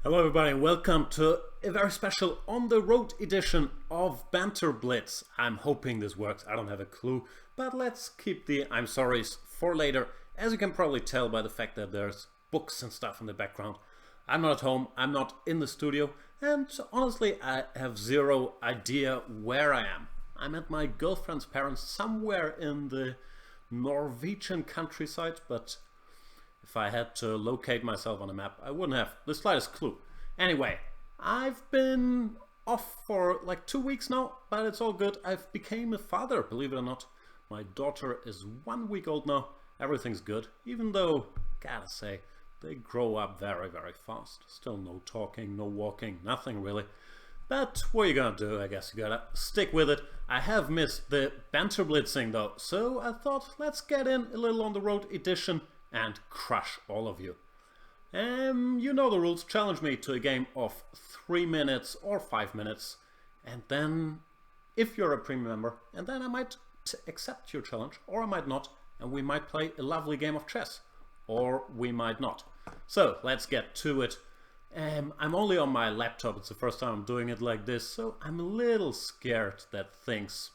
Hello everybody and welcome to a very special on the road edition of Banter Blitz. I'm hoping this works, I don't have a clue, but let's keep the I'm sorry's for later. As you can probably tell by the fact that there's books and stuff in the background. I'm not at home, I'm not in the studio, and honestly I have zero idea where I am. I'm at my girlfriend's parents somewhere in the Norwegian countryside, but if I had to locate myself on a map, I wouldn't have the slightest clue. Anyway, I've been off for like 2 weeks now, but it's all good. I've became a father, believe it or not. My daughter is 1 week old now. Everything's good, even though, gotta say, they grow up very, very fast. Still no talking, no walking, nothing really. But what are you gonna do? I guess you gotta stick with it. I have missed the banter blitzing though, so I thought let's get in a little on the road edition and crush all of you. You know the rules. Challenge me to a game of 3 minutes or 5 minutes, and then if you're a premium member, and then I might accept your challenge, or I might not, and we might play a lovely game of chess, or we might not. So let's get to it. I'm only on my laptop, it's the first time I'm doing it like this, so I'm a little scared that things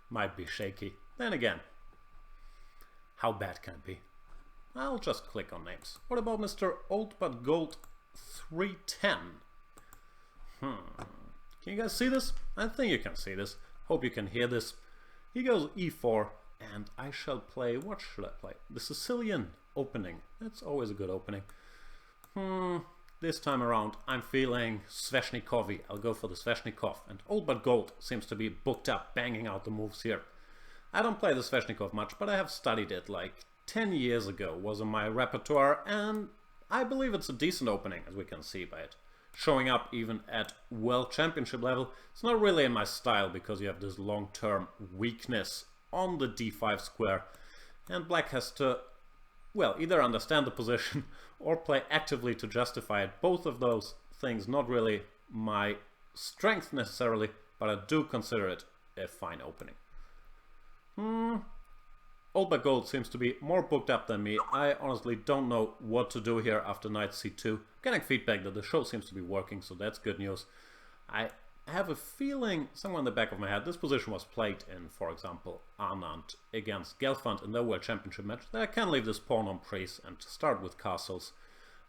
might be shaky. Then again, how bad can it be? I'll just click on names. What about Mr. Old But Gold 310? Can you guys see this? I think you can see this. Hope you can hear this. He goes e4, and I shall play... What should I play? The Sicilian opening. That's always a good opening. This time around, I'm feeling Sveshnikov-y. I'll go for the Sveshnikov. And Old But Gold seems to be booked up, banging out the moves here. I don't play the Sveshnikov much, but I have studied it like 10 years ago, was in my repertoire, and I believe it's a decent opening, as we can see by it. Showing up even at World Championship level. It's not really in my style, because you have this long-term weakness on the d5 square, and black has to, well, either understand the position or play actively to justify it. Both of those things not really my strength necessarily, but I do consider it a fine opening. Old But Gold seems to be more booked up than me. I honestly don't know what to do here after knight c2. Getting feedback that the show seems to be working, so that's good news. I have a feeling, somewhere in the back of my head, this position was played in, for example, Anand against Gelfand in their World Championship match. That I can leave this pawn on praise and start with castles.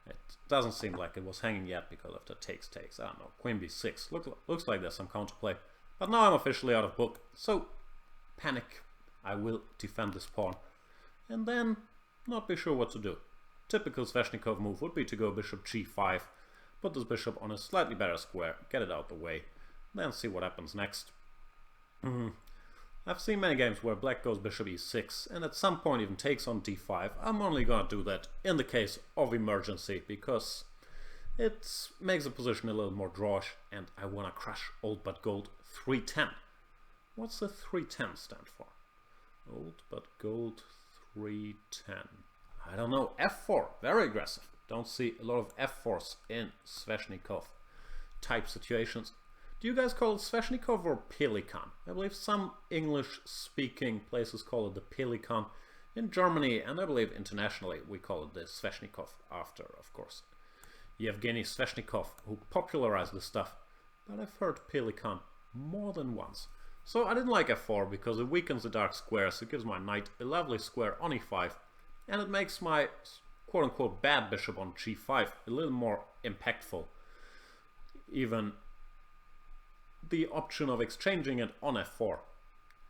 It doesn't seem like it was hanging yet because of the takes. I don't know, queen b6. Looks like there's some counterplay. But now I'm officially out of book, so panic. I will defend this pawn, and then not be sure what to do. Typical Sveshnikov move would be to go bishop g5, put this bishop on a slightly better square, get it out the way, then see what happens next. I've seen many games where black goes bishop e6, and at some point even takes on d5. I'm only gonna do that in the case of emergency, because it makes the position a little more drawish, and I wanna crush Old But Gold 310. What's the 310 stand for? Old But Gold 310. I don't know. f4. Very aggressive. Don't see a lot of f4s in Sveshnikov type situations. Do you guys call it Sveshnikov or Pelikan? I believe some English speaking places call it the Pelikan. In Germany, and I believe internationally, we call it the Sveshnikov after, of course, Yevgeny Sveshnikov, who popularized this stuff. But I've heard Pelikan more than once. So I didn't like f4 because it weakens the dark squares, it gives my knight a lovely square on e5, and it makes my quote-unquote bad bishop on g5 a little more impactful. Even the option of exchanging it on f4,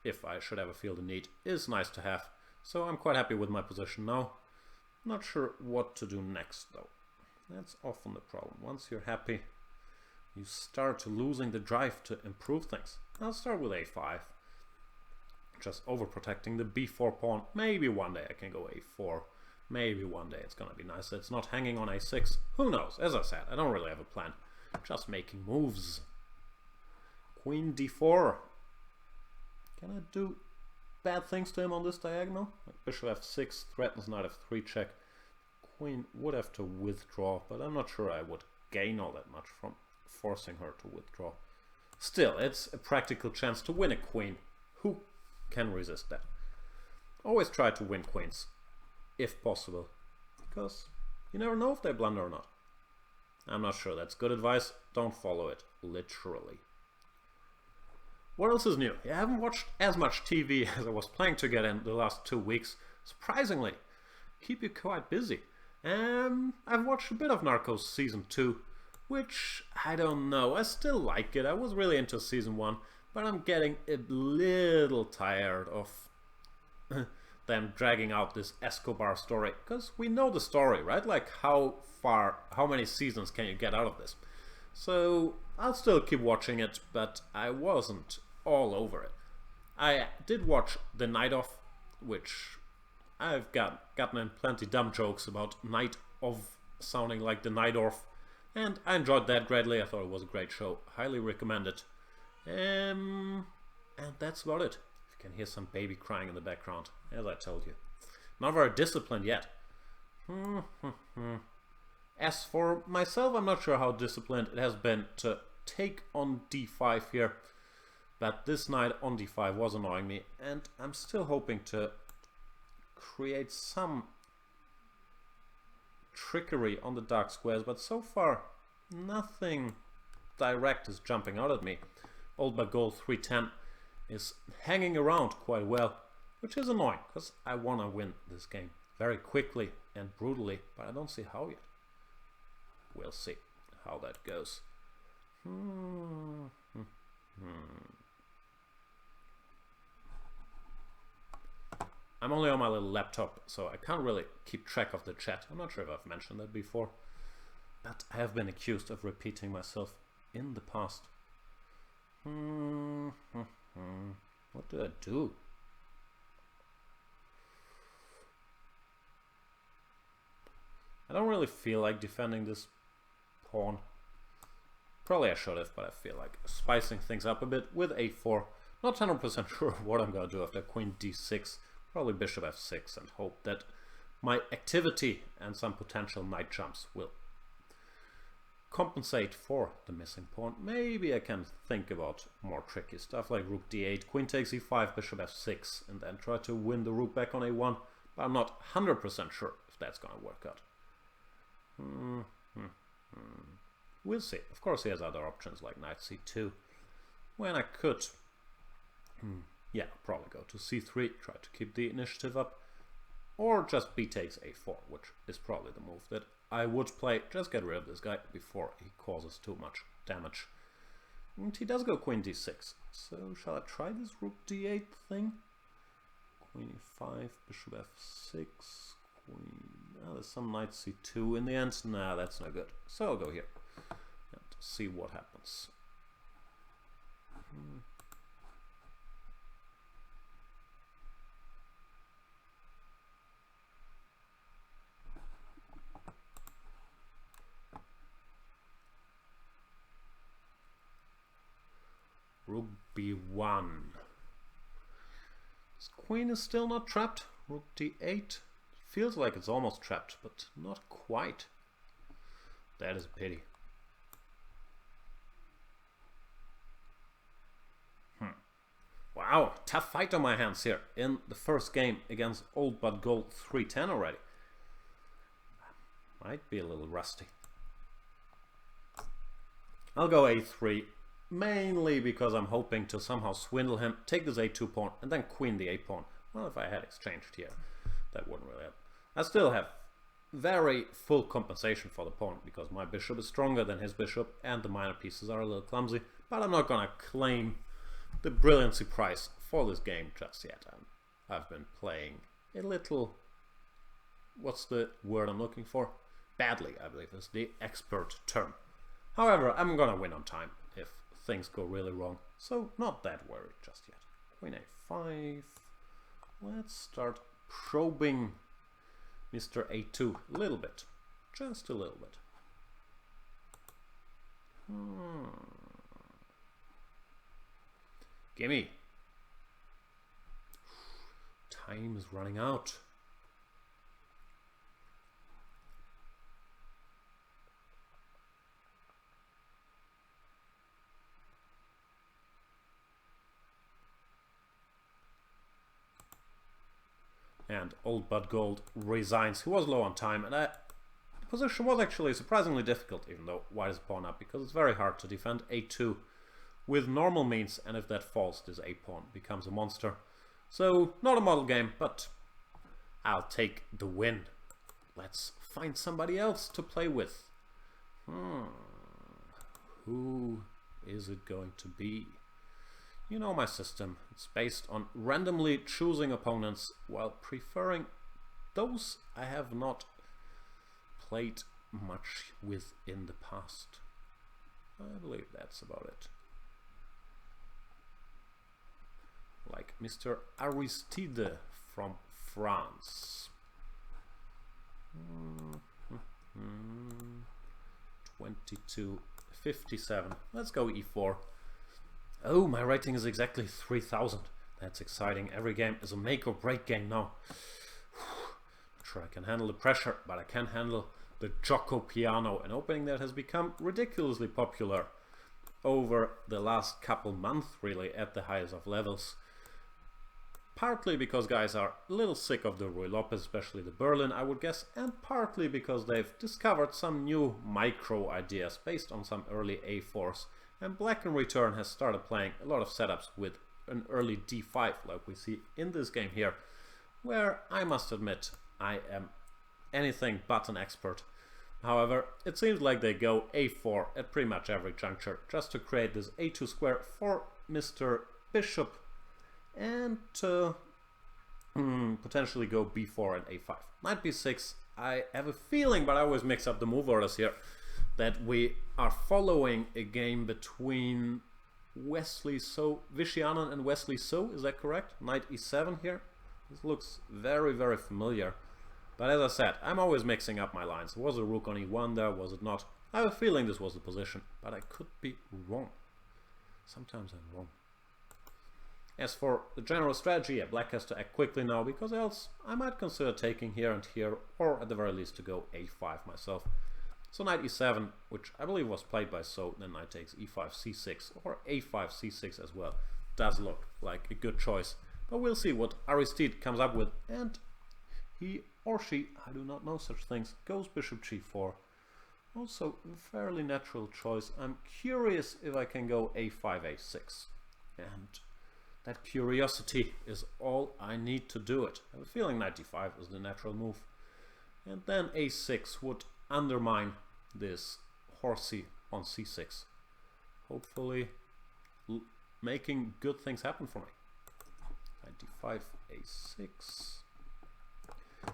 if I should ever feel the need, is nice to have. So I'm quite happy with my position now. Not sure what to do next though. That's often the problem. Once you're happy, you start losing the drive to improve things. I'll start with a5, just overprotecting the b4 pawn. Maybe one day I can go a4, maybe one day it's gonna be nice. It's not hanging on a6, who knows? As I said, I don't really have a plan, just making moves. Queen d4. Can I do bad things to him on this diagonal? Like bishop f6 threatens knight f3 check. Queen would have to withdraw, but I'm not sure I would gain all that much from forcing her to withdraw. Still, it's a practical chance to win a queen. Who can resist that? Always try to win queens, if possible, because you never know if they blunder or not. I'm not sure that's good advice. Don't follow it literally. What else is new? Yeah, I haven't watched as much TV as I was planning to get in the last 2 weeks. Surprisingly, keep you quite busy. I've watched a bit of Narcos Season 2, which I don't know. I still like it. I was really into Season 1, but I'm getting a little tired of them dragging out this Escobar story, because we know the story, right? Like how many seasons can you get out of this? So I'll still keep watching it, but I wasn't all over it. I did watch The Night Of, which I've gotten in plenty dumb jokes about Night Of sounding like the Night Of, and I enjoyed that greatly. I thought it was a great show. Highly recommend it. And that's about it. You can hear some baby crying in the background, as I told you. Not very disciplined yet. As for myself, I'm not sure how disciplined it has been to take on d5 here, but this knight on d5 was annoying me, and I'm still hoping to create some trickery on the dark squares, but so far nothing direct is jumping out at me. Old but gold 310 is hanging around quite well, which is annoying, because I want to win this game very quickly and brutally, but I don't see how yet. We'll see how that goes. I'm only on my little laptop, so I can't really keep track of the chat. I'm not sure if I've mentioned that before, but I have been accused of repeating myself in the past. What do I do? I don't really feel like defending this pawn. Probably I should have, but I feel like spicing things up a bit with a4. Not 100% sure what I'm going to do after queen d6. Probably bishop f6, and hope that my activity and some potential knight jumps will compensate for the missing pawn. Maybe I can think about more tricky stuff like rook d8, queen takes e5, bishop f6, and then try to win the rook back on a1, but I'm not 100% sure if that's going to work out. We'll see. Of course he has other options like knight c2, when I could yeah, probably go to c3, try to keep the initiative up, or just b takes a4, which is probably the move that I would play. Just get rid of this guy before he causes too much damage. And he does go queen d6, so shall I try this rook d8 thing? Queen e5, bishop f6, queen... Oh, there's some knight c2 in the end. Nah, that's no good. So I'll go here and see what happens. Rook b1. This queen is still not trapped. Rook d8. Feels like it's almost trapped, but not quite. That is a pity. Wow, tough fight on my hands here in the first game against old but gold 310 already. Might be a little rusty. I'll go a3, mainly because I'm hoping to somehow swindle him, take this a2 pawn, and then queen the a pawn. Well, if I had exchanged here, that wouldn't really help. I still have very full compensation for the pawn, because my bishop is stronger than his bishop, and the minor pieces are a little clumsy, but I'm not gonna claim the brilliancy prize for this game just yet. I've been playing a little... what's the word I'm looking for? Badly, I believe is the expert term. However, I'm gonna win on time if things go really wrong, so not that worried just yet. Queen a5. Let's start probing Mr. a2 a little bit. Just a little bit. Gimme. Time is running out. And old but gold resigns. He was low on time, and I position was actually surprisingly difficult, even though white is pawn up, because it's very hard to defend a2 with normal means, and if that falls, this a-pawn becomes a monster. So, not a model game, but I'll take the win. Let's find somebody else to play with. Who is it going to be? You know my system. It's based on randomly choosing opponents while preferring those I have not played much with in the past. I believe that's about it. Like Mr. Aristide from France. 2257. Let's go e4. Oh, my rating is exactly 3000. That's exciting. Every game is a make or break game now. Not sure I can handle the pressure, but I can handle the Giuoco piano, an opening that has become ridiculously popular over the last couple months, really, at the highest of levels. Partly because guys are a little sick of the Ruy Lopez, especially the Berlin, I would guess, and partly because they've discovered some new micro ideas based on some early a4s, and black in return has started playing a lot of setups with an early d5, like we see in this game here, where I must admit I am anything but an expert. However, it seems like they go a4 at pretty much every juncture, just to create this a2 square for Mr. Bishop, and to potentially go b4 and a5. Knight b6, I have a feeling, but I always mix up the move orders here, that we are following a game between Wesley So, Vishianen and Wesley So, is that correct? Knight e7 here. This looks very, very familiar. But as I said, I'm always mixing up my lines. Was a rook on e1 there, was it not? I have a feeling this was the position, but I could be wrong. Sometimes I'm wrong. As for the general strategy, yeah, black has to act quickly now, because else I might consider taking here and here, or at the very least to go a5 myself. So knight e7, which I believe was played by So, then knight takes e5, c6, or a5, c6 as well. Does look like a good choice, but we'll see what Aristide comes up with, and he or she, I do not know such things, goes bishop g4. Also a fairly natural choice. I'm curious if I can go a5, a6, and that curiosity is all I need to do it. I have a feeling knight d5 is the natural move, and then a6 would undermine this horsey on c6, hopefully making good things happen for me. Knight d5, a6.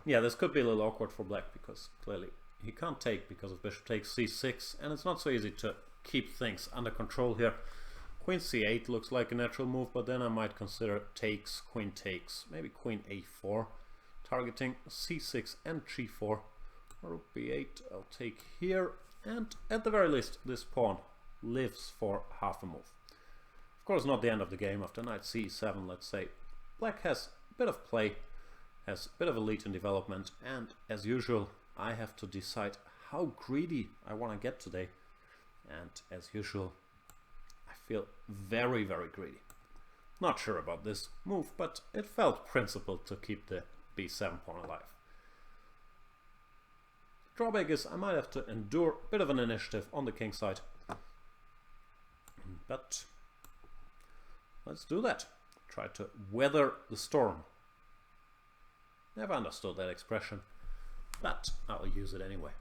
Yeah, this could be a little awkward for black, because clearly he can't take because of bishop takes c6, and it's not so easy to keep things under control here. Queen c8 looks like a natural move, but then I might consider takes, queen takes, maybe queen a4, targeting c6 and g4. Rook b8, I'll take here, and at the very least this pawn lives for half a move. Of course, not the end of the game. After knight c7, let's say, black has a bit of play, has a bit of a lead in development, and as usual I have to decide how greedy I want to get today, and as usual I feel very, very greedy. Not sure about this move, but it felt principled to keep the b7 pawn alive. Drawback is I might have to endure a bit of an initiative on the king side, but let's do that. Try to weather the storm. Never understood that expression, but I'll use it anyway.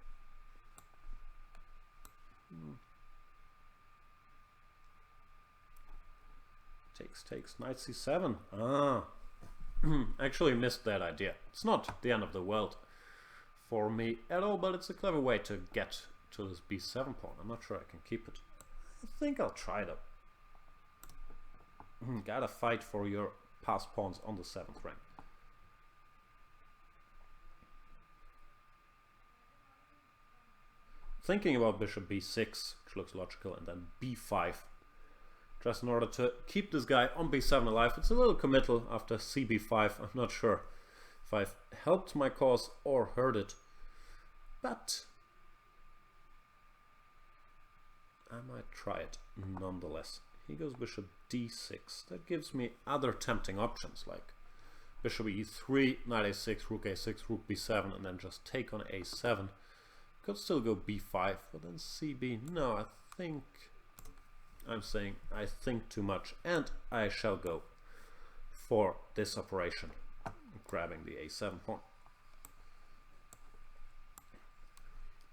Takes, knight c7. Actually missed that idea. It's not the end of the world for me at all, but it's a clever way to get to this b7 pawn. I'm not sure I can keep it. I think I'll try though. Gotta fight for your passed pawns on the 7th rank. Thinking about bishop b6, which looks logical, and then b5, just in order to keep this guy on b7 alive. It's a little committal after cb5. I'm not sure if I've helped my cause or hurt it, but I might try it nonetheless. He goes bishop d6. That gives me other tempting options, like bishop e3, knight a6, rook a6, rook b7, and then just take on a7. Could still go b5, but then cb. No, I think I'm saying I think too much, and I shall go for this operation, grabbing the a7 pawn.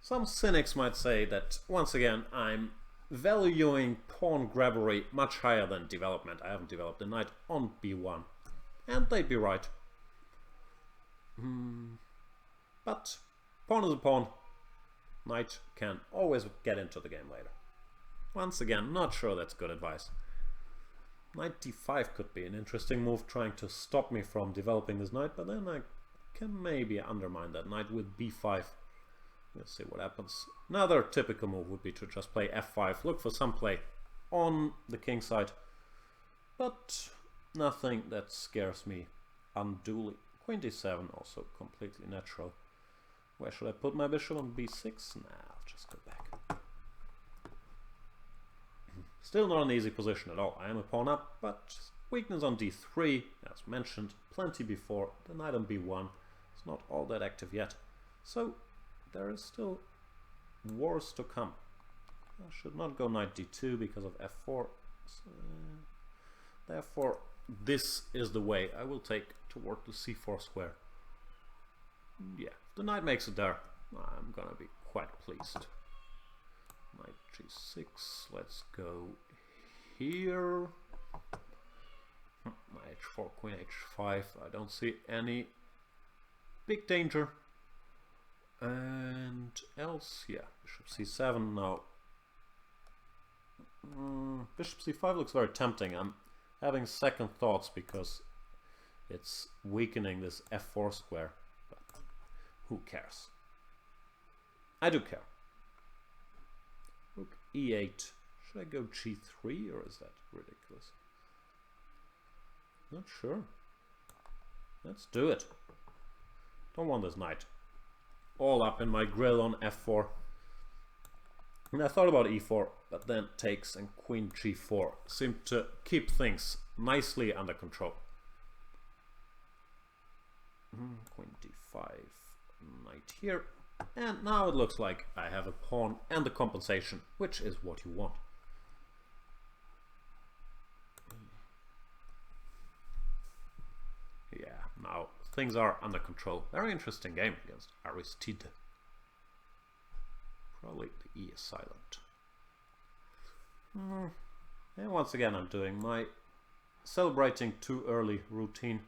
Some cynics might say that once again I'm valuing pawn grabbery much higher than development. I haven't developed the knight on b1, and they'd be right. But pawn is a pawn. Knight can always get into the game later. Once again, not sure that's good advice. Knight d5 could be an interesting move, trying to stop me from developing this knight, but then I can maybe undermine that knight with b5. Let's see what happens. Another typical move would be to just play f5, look for some play on the king side, but nothing that scares me unduly. Queen d7 also completely natural. Where should I put my bishop? On b6? Nah, I'll just go back. Still not an easy position at all. I am a pawn up, but weakness on d3, as mentioned plenty before. The knight on b1 is not all that active yet. So there is still wars to come. I should not go knight d2 because of f4. So, therefore, this is the way I will take toward the c4 square. Yeah, if the knight makes it there, I'm gonna be quite pleased. Knight g6, let's go here. Knight h4, queen h5, I don't see any big danger. And else, yeah, bishop c7 now. Bishop c5 looks very tempting. I'm having second thoughts because it's weakening this f4 square. But who cares? I do care. Rook e8. Should I go g3 or is that ridiculous? Not sure. Let's do it. Don't want this knight all up in my grill on f4. And I thought about e4, but then takes and queen g4 seemed to keep things nicely under control. Queen d5, knight here. And now it looks like I have a pawn and the compensation, which is what you want. Yeah, now things are under control. Very interesting game against Aristide. Probably the E is silent. And once again I'm doing my celebrating too early routine.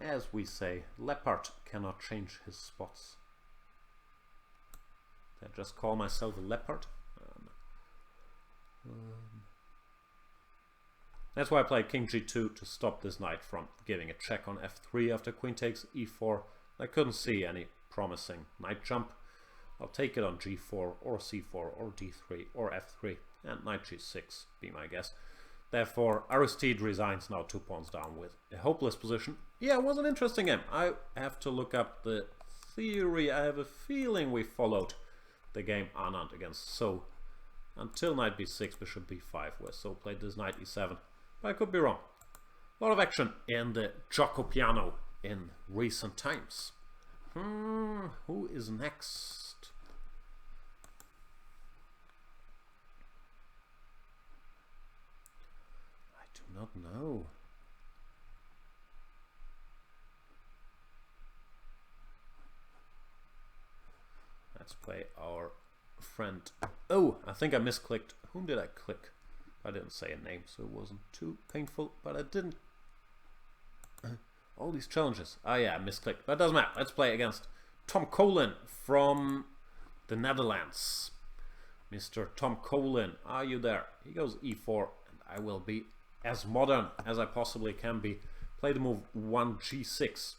As we say, leopard cannot change his spots. Did I just call myself a leopard? That's why I played king g2 to stop this knight from giving a check on f3 after queen takes e4. I couldn't see any promising knight jump. I'll take it on g4 or c4 or d3 or f3 and knight g6 be my guess. Therefore Aristide resigns now 2 pawns down with a hopeless position. Yeah, it was an interesting game. I have to look up the theory. I have a feeling we followed the game Anand against So until knight b6, bishop b5, where So played this knight e7. But I could be wrong. A lot of action in the Giuoco piano in recent times. Who is next? I do not know. Let's play our friend. Oh, I think I misclicked. Whom did I click? I didn't say a name, so it wasn't too painful, but I didn't. All these challenges. Ah, yeah, I misclicked. That doesn't matter. Let's play against Tom Colin from the Netherlands. Mr. Tom Colin, are you there? He goes e4, and I will be as modern as I possibly can be. Play the move 1g6.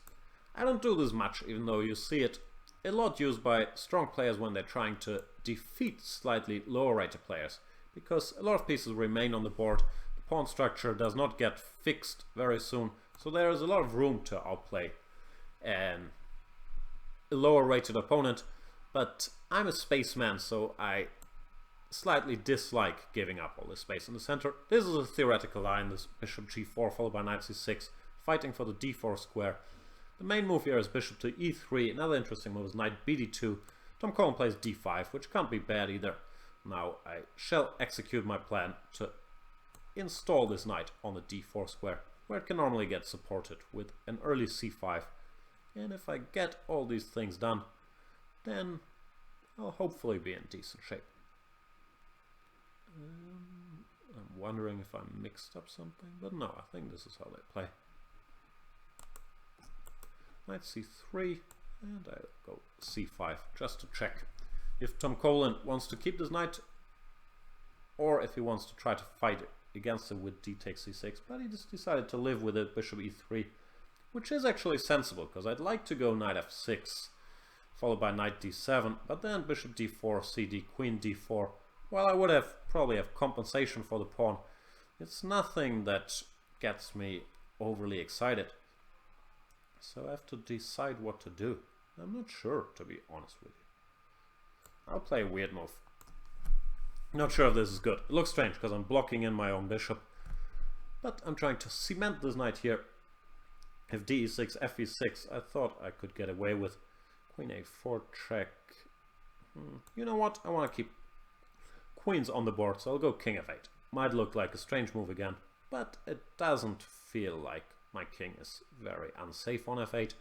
I don't do this much, even though you see it a lot used by strong players when they're trying to defeat slightly lower rated players, because a lot of pieces remain on the board. The pawn structure does not get fixed very soon, so there is a lot of room to outplay a lower rated opponent. But I'm a spaceman, so I slightly dislike giving up all this space in the center. This is a theoretical line, this bishop g4 followed by knight c6, fighting for the d4 square. The main move here is bishop to e3. Another interesting move is knight bd2. Tom Cullen plays d5, which can't be bad either. Now I shall execute my plan to install this knight on the d4 square, where it can normally get supported with an early c5. And if I get all these things done, then I'll hopefully be in decent shape. I'm wondering if I mixed up something, but no, I think this is how they play. Knight c3, and I'll go c5 just to check if Tom Cullen wants to keep this knight or if he wants to try to fight against him with d takes c6, but he just decided to live with it, bishop e3, which is actually sensible, because I'd like to go knight f6 followed by knight d7, but then bishop d4, cd, queen d4. While I would probably have compensation for the pawn, it's nothing that gets me overly excited. So I have to decide what to do. I'm not sure, to be honest with you. I'll play a weird move. Not sure if this is good. It looks strange because I'm blocking in my own bishop, but I'm trying to cement this knight here. If d6, fe6, I thought I could get away with queen a4 check. You know what? I want to keep queens on the board, so I'll go king f8. Might look like a strange move again, but it doesn't feel like my king is very unsafe on f8.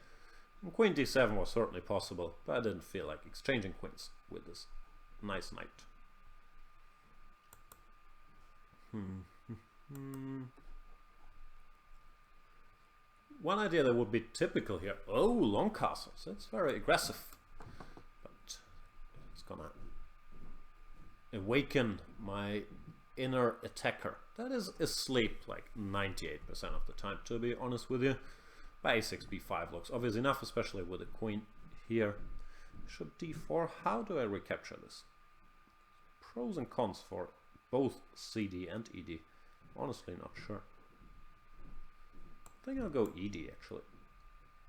And queen d7 was certainly possible, but I didn't feel like exchanging queens with this nice knight. One idea that would be typical here. Oh, long castles. It's very aggressive, but it's gonna awaken my inner attacker that is asleep like 98% of the time, to be honest with you. But a6 b5 looks obvious enough, especially with the queen here. Bishop d4. How do I recapture this? Pros and cons for both cd and ed. Honestly, not sure. I think I'll go ed actually.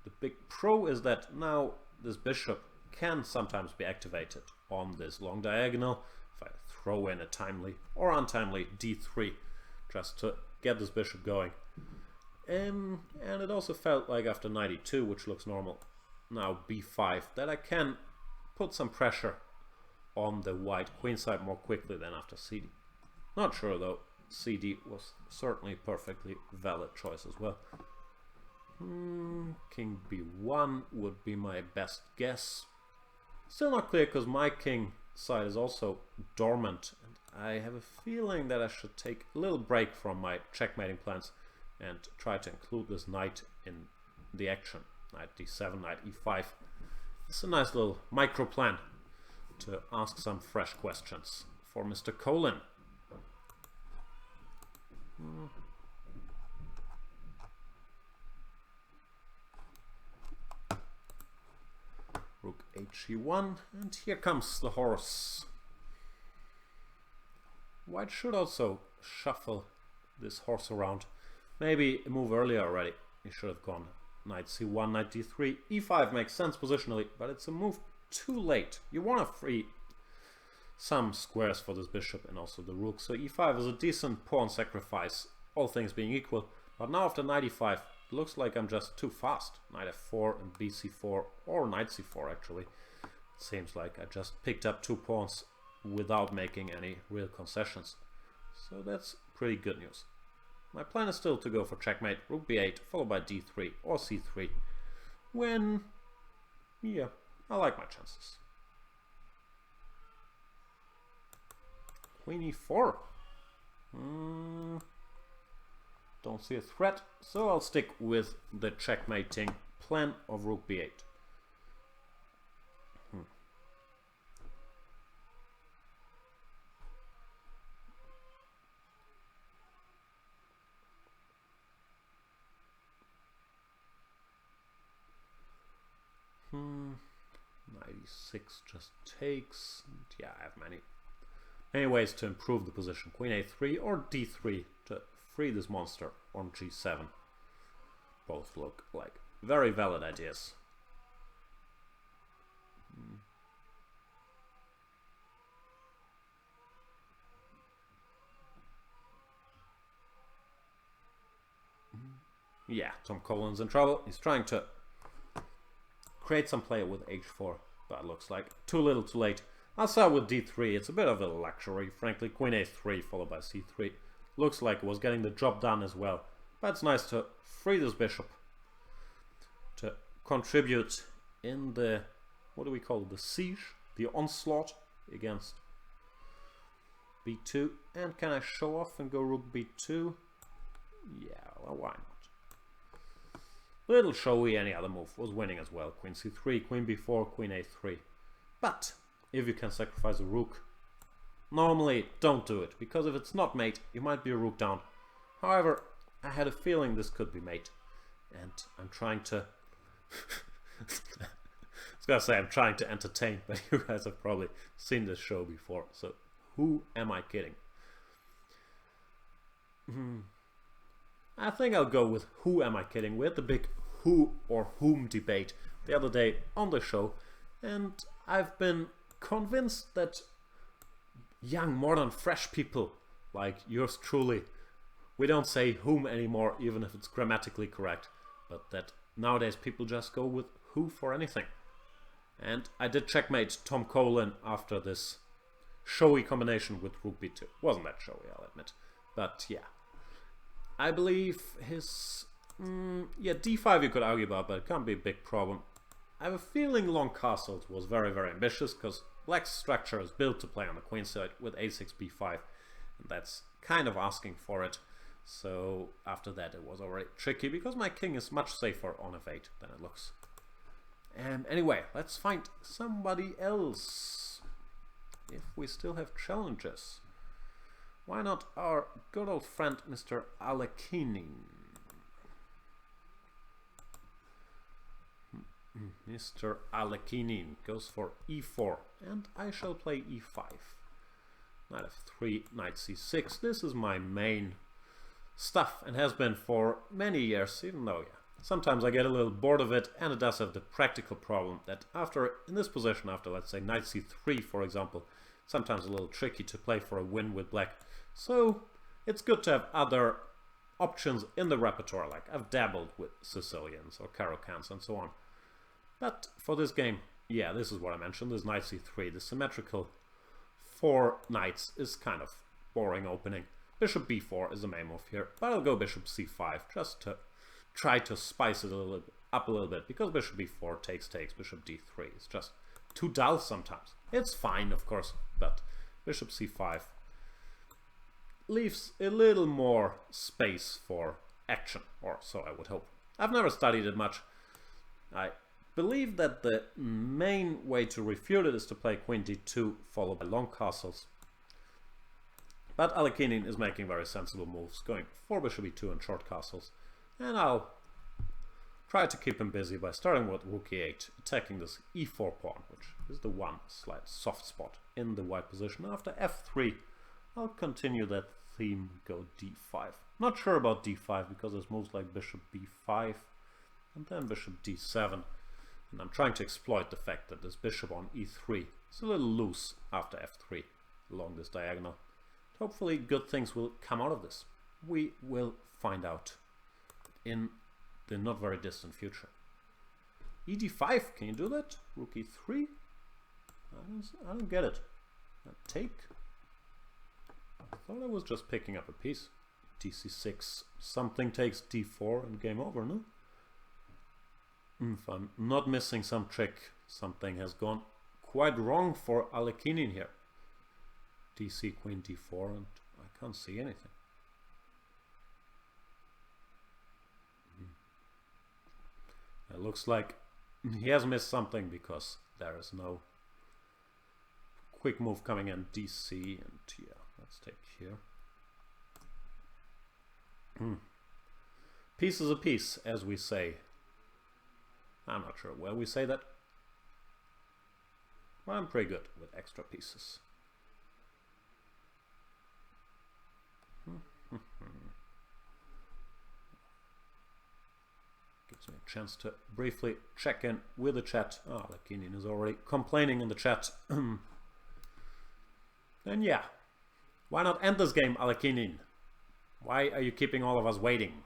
The big pro is that now this bishop can sometimes be activated on this long diagonal if I throw in a timely or untimely d3 just to get this bishop going. And it also felt like after knight e2, which looks normal, now b5, that I can put some pressure on the white queen side more quickly than after cd. Not sure though. cd was certainly a perfectly valid choice as well. King b1 would be my best guess. Still not clear because my king side is also dormant, and I have a feeling that I should take a little break from my checkmating plans and try to include this knight in the action. Knight d7, knight e5. It's a nice little micro plan to ask some fresh questions for Mr. Cullen. Rook he1, and here comes the horse. White should also shuffle this horse around. Maybe a move earlier already. He should have gone knight c1, knight d3. e5 makes sense positionally, but it's a move too late. You want to free some squares for this bishop and also the rook. So e5 is a decent pawn sacrifice, all things being equal. But now after knight e5, it looks like I'm just too fast. Knight f4 and bc4, or knight c4 actually. It seems like I just picked up 2 pawns without making any real concessions. So that's pretty good news. My plan is still to go for checkmate, rook b8, followed by d3 or c3. When, yeah, I like my chances. Queen e4. Don't see a threat, so I'll stick with the checkmating plan of rook b8. Knight e6 just takes. Yeah, I have many ways to improve the position. Queen a3 or d3 to free this monster on g7. Both look like very valid ideas. Yeah, Tom Cullen's in trouble. He's trying to create some play with h4, but looks like too little too late. I'll start with d3. It's a bit of a luxury, frankly. Queen a3 followed by c3. Looks like it was getting the job done as well. But it's nice to free this bishop to contribute in the, what do we call it, the siege, the onslaught against b2. And can I show off and go rook b2? Yeah, well, why not? Little showy, any other move was winning as well. Queen c3, queen b4, queen a3. But if you can sacrifice a rook, normally don't do it, because if it's not mate, you might be a rook down. However, I had a feeling this could be mate, and I'm trying to I was gonna say I'm trying to entertain, but you guys have probably seen this show before, so who am I kidding? I think I'll go with who am I kidding. We had the big who or whom debate the other day on the show, and I've been convinced that young, modern, fresh people like yours truly, we don't say whom anymore, even if it's grammatically correct, but that nowadays people just go with who for anything. And I did checkmate Tom Colin after this showy combination with rook b2. Wasn't that showy, I'll admit, but yeah. I believe his yeah, d5 you could argue about, but it can't be a big problem. I have a feeling long castles was very, very ambitious, because black's structure is built to play on the queen side with a6, b5, and that's kind of asking for it. So after that it was already tricky, because my king is much safer on f8 than it looks. Anyway, let's find somebody else, if we still have challenges. Why not our good old friend Mr. Alekinin? Mr. Alekinin goes for e4, and I shall play e5. Knight f3, knight c6. This is my main stuff, and has been for many years, even though, yeah, sometimes I get a little bored of it, and it does have the practical problem that after, in this position, after, let's say, knight c3, for example, sometimes a little tricky to play for a win with black. So it's good to have other options in the repertoire, like I've dabbled with Sicilians or Caro-Kanns and so on. But for this game, yeah, this is what I mentioned, this knight c3, the symmetrical 4 knights is kind of boring opening. Bishop b4 is the main move here, but I'll go bishop c5 just to try to spice it up a little bit, because bishop b4 takes, bishop d3 is just too dull sometimes. It's fine, of course, but bishop c5 leaves a little more space for action, or so I would hope. I've never studied it much. I believe that the main way to refute it is to play queen d2 followed by long castles. But Alekinin is making very sensible moves, going for bishop e2 and short castles. And I'll try to keep him busy by starting with rook e8, attacking this e4 pawn, which is the one slight soft spot in the white position. After f3, I'll continue that theme, go d5. Not sure about d5, because there's moves like bishop b5 and then bishop d7. And I'm trying to exploit the fact that this bishop on e3 is a little loose after f3 along this diagonal. Hopefully good things will come out of this. We will find out in the not very distant future. ed5, can you do that? Rook e3? I don't get it. Take? I thought I was just picking up a piece. dc6, something takes d4 and game over, no? If I'm not missing some trick, something has gone quite wrong for Alekinin here. dc, queen d4, and I can't see anything. It looks like he has missed something, because there is no quick move coming in. dc, and yeah, let's take here. Piece is a piece, as we say. I'm not sure where we say that. Well, I'm pretty good with extra pieces. Gives me a chance to briefly check in with the chat. Oh, Alekinin is already complaining in the chat. And yeah, why not end this game, Alekinin? Why are you keeping all of us waiting?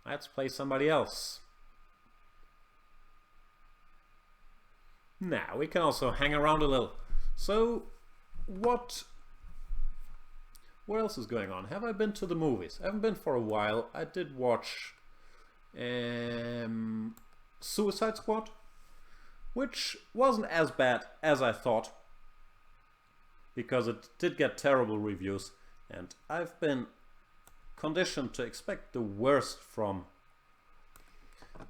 Let's play somebody else. Now, we can also hang around a little. So, what else is going on? Have I been to the movies? I haven't been for a while. I did watch Suicide Squad, which wasn't as bad as I thought, because it did get terrible reviews, and I've been conditioned to expect the worst from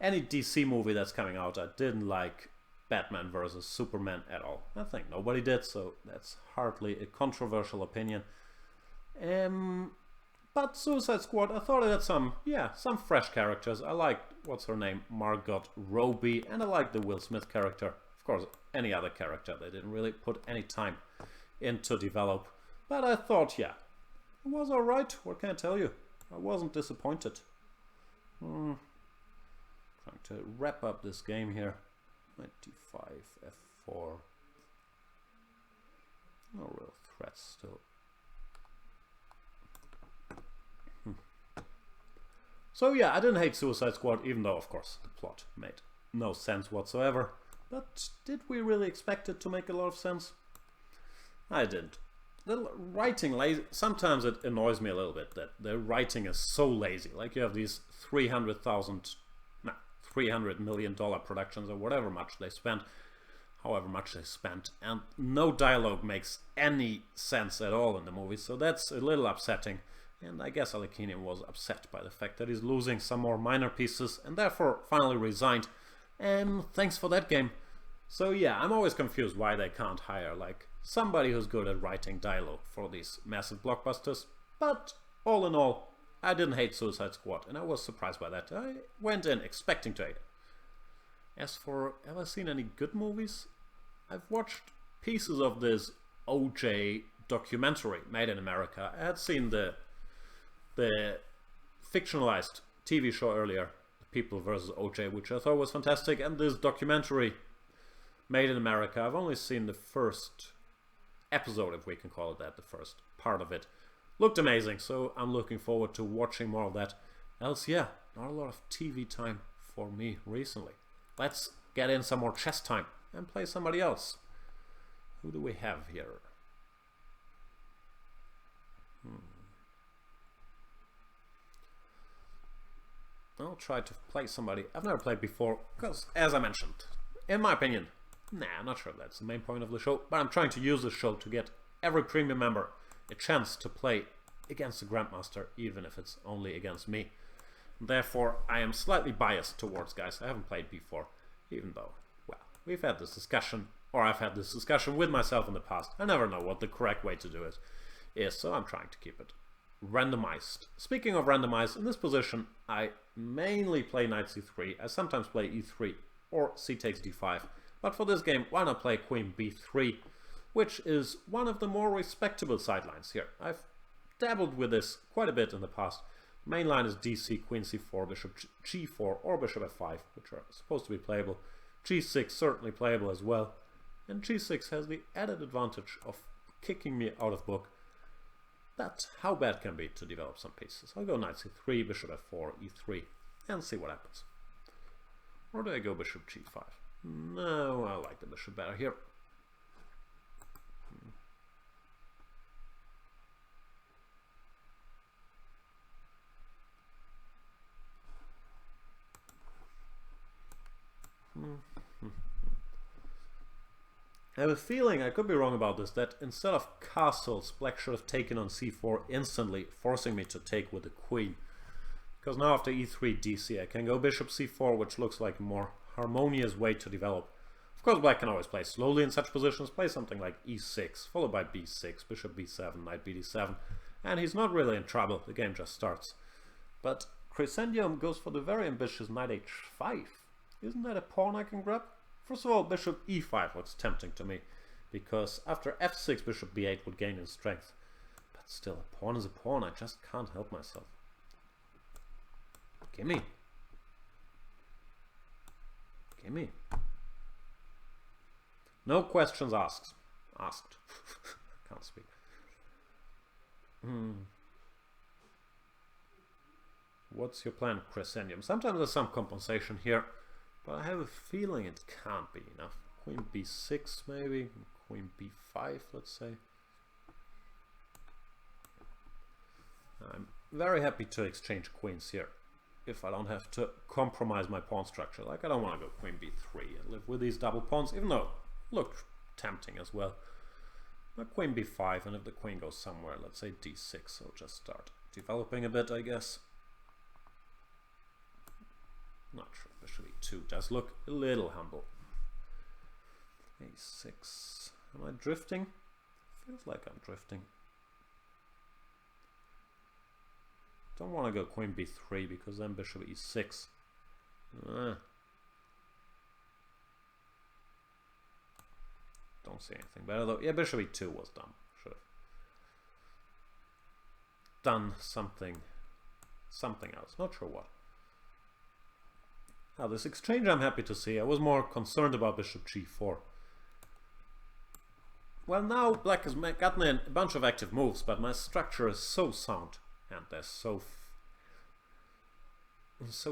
any DC movie that's coming out. I didn't like Batman vs Superman at all. I think nobody did, so that's hardly a controversial opinion. But Suicide Squad, I thought it had some fresh characters. I liked, what's her name, Margot Robbie, and I liked the Will Smith character. Of course, any other character they didn't really put any time in to develop. But I thought, yeah, it was alright. What can I tell you? I wasn't disappointed. Trying to wrap up this game here. 95 F4. No real threats still. So yeah, I didn't hate Suicide Squad, even though of course the plot made no sense whatsoever. But did we really expect it to make a lot of sense? I didn't. The writing lazy. Sometimes it annoys me a little bit that the writing is so lazy. Like you have these $300 million productions or whatever much they spent, however much they spent, and no dialogue makes any sense at all in the movie. So that's a little upsetting. And I guess Alekinian was upset by the fact that he's losing some more minor pieces and therefore finally resigned. And thanks for that game. So yeah, I'm always confused why they can't hire like somebody who's good at writing dialogue for these massive blockbusters. But all in all, I didn't hate Suicide Squad, and I was surprised by that. I went in expecting to hate it. As for, have I seen any good movies? I've watched pieces of this OJ documentary made in America. I had seen the fictionalized TV show earlier, People vs. OJ, which I thought was fantastic, and this documentary made in America, I've only seen the first episode, if we can call it that, the first part of it. Looked amazing, so I'm looking forward to watching more of that. Else, yeah, not a lot of TV time for me recently. Let's get in some more chess time and play somebody else. Who do we have here? I'll try to play somebody I've never played before, because, as I mentioned, in my opinion, I'm not sure that's the main point of the show, but I'm trying to use this show to get every premium member a chance to play against the Grandmaster, even if it's only against me. Therefore, I am slightly biased towards guys I haven't played before, even though, well, we've had this discussion, or I've had this discussion with myself in the past. I never know what the correct way to do it is, so I'm trying to keep it randomized. Speaking of randomized, in this position, I mainly play knight c3. I sometimes play e3 or c takes d5, but for this game, why not play queen b3, which is one of the more respectable sidelines here. I've dabbled with this quite a bit in the past. Main line is dc, queen c4, bishop g4, or bishop f5, which are supposed to be playable. g6 certainly playable as well, and g6 has the added advantage of kicking me out of book. That's how bad can be to develop some pieces. I'll go knight c3, bishop f4, e3, and see what happens. Or do I go bishop g5? No, I like the bishop better here. I have a feeling, I could be wrong about this, that instead of castles, black should have taken on c4 instantly, forcing me to take with the queen. Because now after e3 dc I can go bishop c4, which looks like a more harmonious way to develop. Of course, black can always play slowly in such positions, play something like e6, followed by b6, bishop b7, knight bd7, and he's not really in trouble, the game just starts. But Crescendium goes for the very ambitious knight h5. Isn't that a pawn I can grab? First of all, bishop e5 looks tempting to me, because after f6, bishop b8 would gain in strength. But still, a pawn is a pawn, I just can't help myself. Gimme. Gimme. No questions asked. Can't speak. What's your plan, Crescendium? Sometimes there's some compensation here, but I have a feeling it can't be enough. Queen b6 maybe, queen b5 let's say. I'm very happy to exchange queens here, if I don't have to compromise my pawn structure. Like I don't want to go queen b3 and live with these double pawns, even though it looked tempting as well. But queen b5, and if the queen goes somewhere, let's say d6, I'll just start developing a bit, I guess. Not sure, bishop e2 does look a little humble. a6, am I drifting? Feels like I'm drifting. Don't want to go queen b3 because then bishop e6. Don't see anything better though. Yeah, bishop e2 was dumb. Should have done something else. Not sure what. Now this exchange I'm happy to see. I was more concerned about bishop g4. Well, now black has gotten in a bunch of active moves, but my structure is so sound and there's so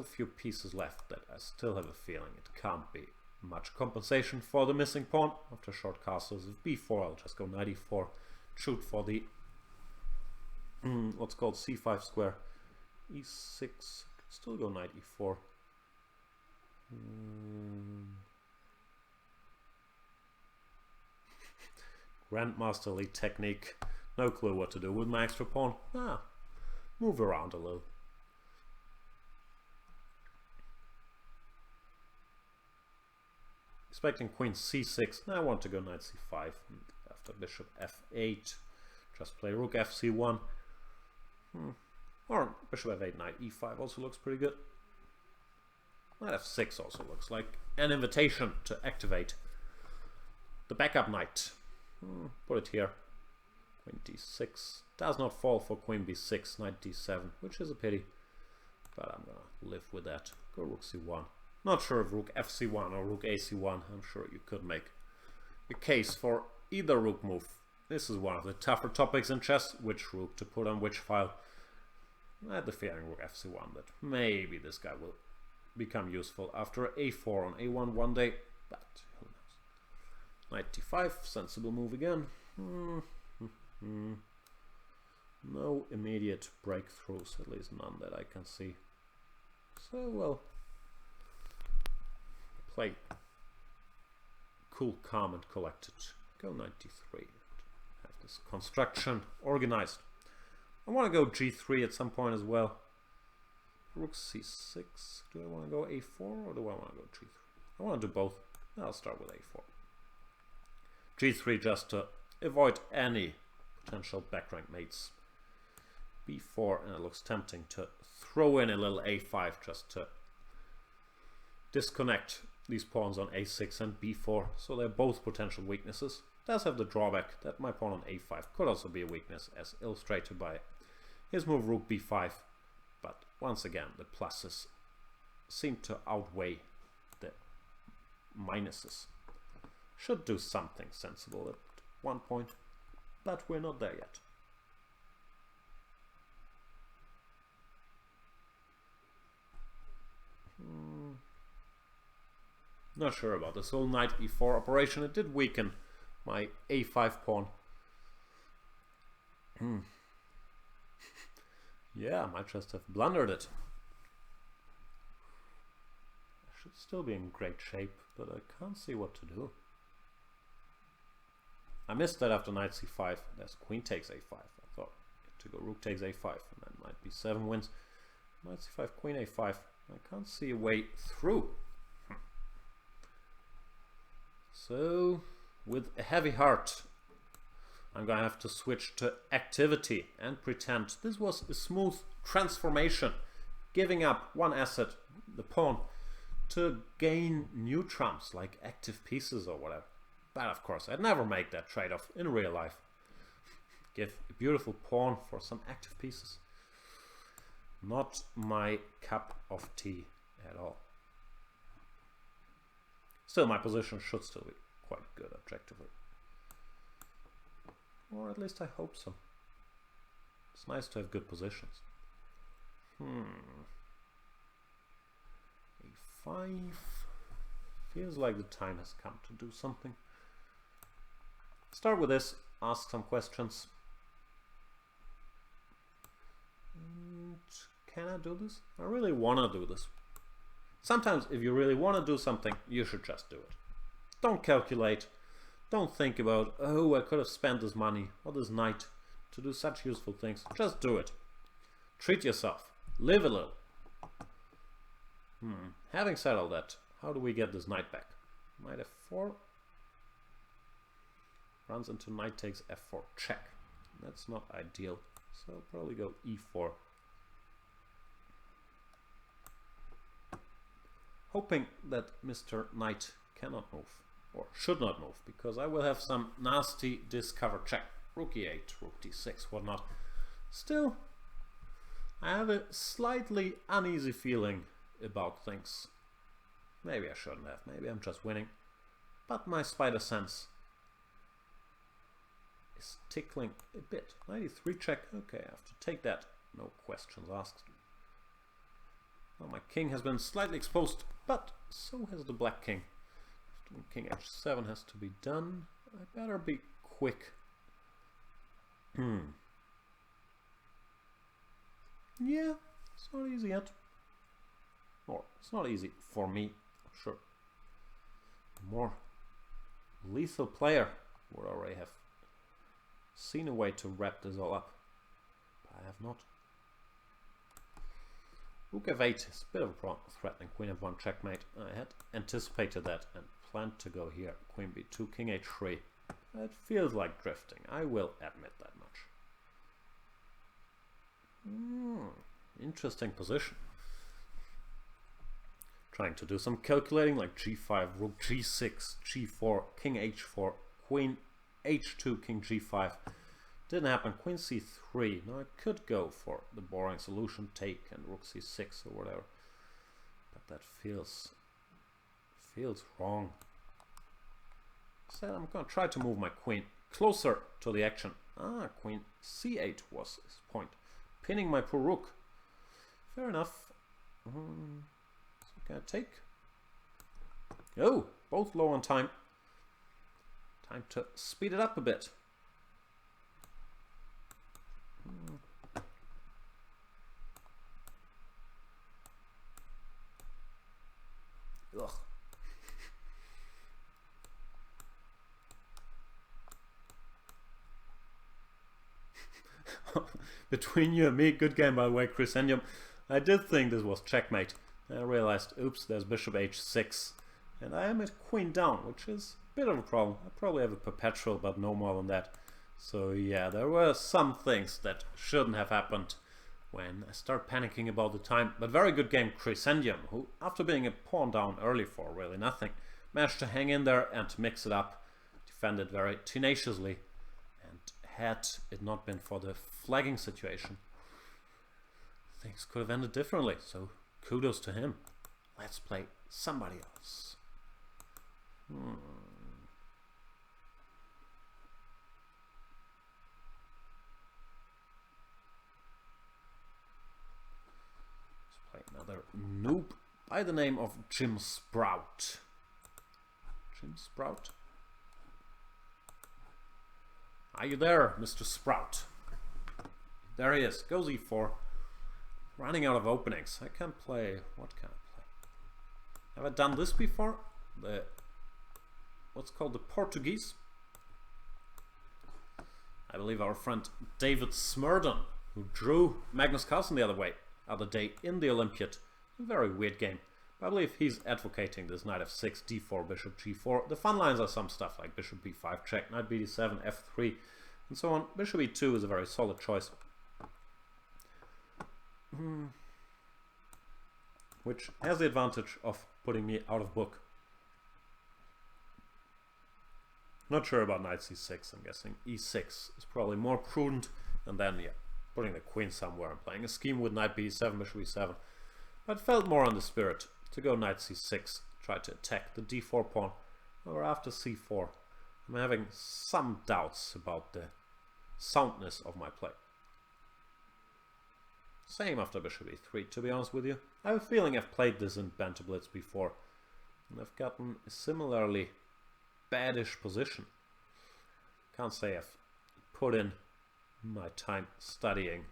few pieces left that I still have a feeling it can't be much compensation for the missing pawn. After short castles of b4, I'll just go knight e4, shoot for the what's called c5 square. e6, still go knight e4. Grandmasterly technique. No clue what to do with my extra pawn. Move around a little. Expecting queen c6. Now I want to go knight c5. And after bishop f8, just play rook fc1. Or bishop f8, knight e5 also looks pretty good. Knight f6 also looks like an invitation to activate the backup knight. Put it here. Queen d6 does not fall for queen b6, knight d7, which is a pity, but I'm gonna live with that. Go rook c1. Not sure if rook fc1 or rook ac1. I'm sure you could make a case for either rook move. This is one of the tougher topics in chess, which rook to put on which file. I had the feeling rook fc1 that maybe this guy will become useful after a4 on a1 one day, but who knows. Knight d5, sensible move again. No immediate breakthroughs, at least none that I can see. So, well, play cool, calm and collected. Go knight d3. Have this construction organized. I want to go g3 at some point as well. Rook c6. Do I want to go a4 or do I want to go g3? I want to do both. I'll start with a4. g3 just to avoid any potential backrank mates. b4, and it looks tempting to throw in a little a5 just to disconnect these pawns on a6 and b4, so they're both potential weaknesses. It does have the drawback that my pawn on a5 could also be a weakness, as illustrated by his move rook b5, but once again the pluses seem to outweigh the minuses. Should do something sensible at one point, but we're not there yet. Not sure about this whole knight e4 operation. It did weaken my a5 pawn. Yeah, I might just have blundered it. I should still be in great shape, but I can't see what to do. I missed that after knight c5. There's queen takes a5. I thought to go rook takes a5, and then knight b7 wins. Knight c5, queen a5. I can't see a way through. So, with a heavy heart, I'm gonna have to switch to activity and pretend this was a smooth transformation, giving up one asset, the pawn, to gain new trumps like active pieces or whatever. But of course, I'd never make that trade-off in real life. Give a beautiful pawn for some active pieces. Not my cup of tea at all. Still, my position should still be quite good objectively. Or at least I hope so. It's nice to have good positions. A5. Feels like the time has come to do something. Start with this, ask some questions. And can I do this? I really want to do this. Sometimes if you really want to do something, you should just do it. Don't calculate. Don't think about, oh, I could have spent this money or this night to do such useful things. Just do it. Treat yourself. Live a little. Having said all that, how do we get this knight back? Knight f4. Runs into knight takes f4 check. That's not ideal. So I'll probably go e4. Hoping that Mr. Knight cannot move. Or should not move. Because I will have some nasty discover check. Rook e8, rook d6, whatnot. Still, I have a slightly uneasy feeling about things. Maybe I shouldn't have. Maybe I'm just winning. But my spider sense is tickling a bit. 93 check. Okay, I have to take that. No questions asked. Well, my king has been slightly exposed, but so has the black king. King h7 has to be done. I better be quick. Yeah, it's not easy yet. Or it's not easy for me, sure. More lethal player would already have seen a way to wrap this all up. But I have not. Rook f8 is a bit of a problem, threatening queen f1 checkmate. I had anticipated that and planned to go here. Queen b2, king h3. It feels like drifting, I will admit that much. Interesting position. Trying to do some calculating like g5, rook g6, g4, king h4, queen h2, king g5. Didn't happen. Queen c3. Now I could go for the boring solution, take and rook c6 or whatever. But that feels wrong. So I'm going to try to move my queen closer to the action. Queen c8 was his point. Pinning my poor rook. Fair enough. So can I take? Oh, both low on time. Time to speed it up a bit. Ugh. Between you and me, good game by the way, Crescendium. I did think this was checkmate. I realized, oops, there's bishop h6. And I am at queen down, which is a bit of a problem. I probably have a perpetual, but no more than that. So yeah, there were some things that shouldn't have happened when I start panicking about the time. But very good game, Crescendium, who, after being a pawn down early for really nothing, managed to hang in there and mix it up. Defended very tenaciously. And had it not been for the flagging situation, things could have ended differently. So kudos to him. Let's play somebody else. Another noob by the name of Jim Sprout. Jim Sprout? Are you there, Mr. Sprout? There he is. Goes e4. Running out of openings. I can play... What can I play? Have I done this before? What's called the Portuguese? I believe our friend David Smurden, who drew Magnus Carlsen the other day in the Olympiad. A very weird game. But I believe he's advocating this knight f6, d4, bishop g4. The fun lines are some stuff like bishop b5 check, knight bd7, f3, and so on. Bishop e2 is a very solid choice. Which has the advantage of putting me out of book. Not sure about knight c6, I'm guessing e6 is probably more prudent, and then yeah, putting the queen somewhere and playing a scheme with knight b7, bishop e7. But felt more on the spirit to go knight c6, try to attack the d4 pawn, or after c4. I'm having some doubts about the soundness of my play. Same after bishop e3, to be honest with you. I have a feeling I've played this in Banter Blitz before, and I've gotten a similarly badish position. Can't say I've put in my time studying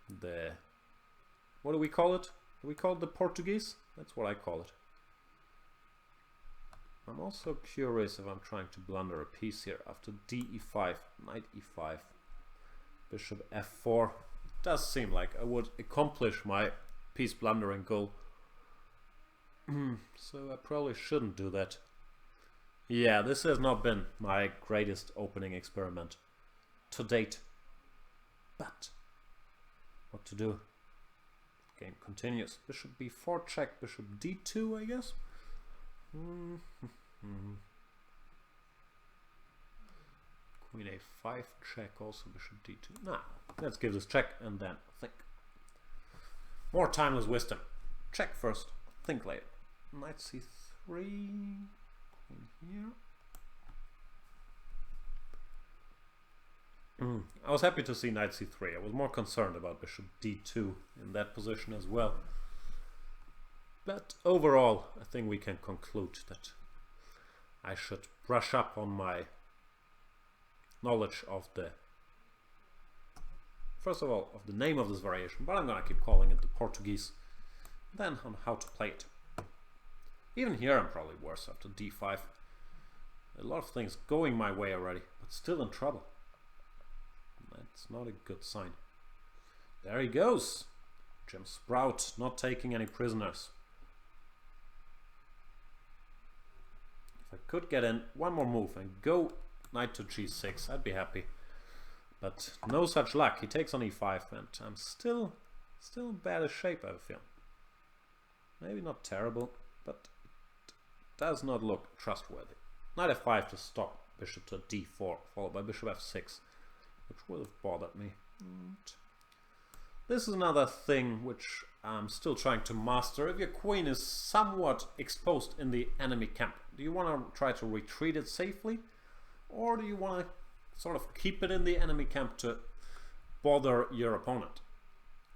the... what do we call it? Do we call it the Portuguese? That's what I call it. I'm also curious if I'm trying to blunder a piece here after d-e5, knight e5, bishop f4. It does seem like I would accomplish my piece blundering goal. So I probably shouldn't do that. Yeah, this has not been my greatest opening experiment to date. But what to do? Game continues. Bishop b4 check, bishop d2, I guess. Queen a5 check, also bishop d2. Now, let's give this check and then think. More timeless wisdom. Check first, think later. Knight c3, queen here. I was happy to see knight c3. I was more concerned about bishop d2 in that position as well. But overall, I think we can conclude that I should brush up on my knowledge of the, first of all, of the name of this variation, but I'm gonna keep calling it the Portuguese, then on how to play it. Even here I'm probably worse after d5. A lot of things going my way already, but still in trouble. That's not a good sign. There he goes. Jim Sprout not taking any prisoners. If I could get in one more move and go knight to g6, I'd be happy. But no such luck. He takes on e5 and I'm still in bad shape, I have a feeling. Maybe not terrible, but it does not look trustworthy. Knight f5 to stop bishop to d4, followed by bishop f6, which would have bothered me. And this is another thing which I'm still trying to master. If your queen is somewhat exposed in the enemy camp, do you want to try to retreat it safely? Or do you want to sort of keep it in the enemy camp to bother your opponent?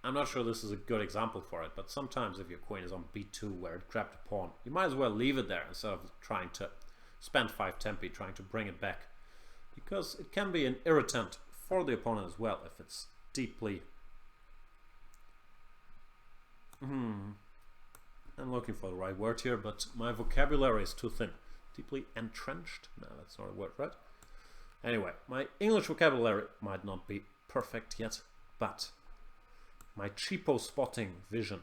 I'm not sure this is a good example for it, but sometimes if your queen is on b2 where it grabbed a pawn, you might as well leave it there instead of trying to spend 5 tempi trying to bring it back. Because it can be an irritant for the opponent as well if it's deeply... I'm looking for the right word here, but my vocabulary is too thin. Deeply entrenched? No, that's not a word, right? Anyway, my English vocabulary might not be perfect yet, but my cheapo spotting vision,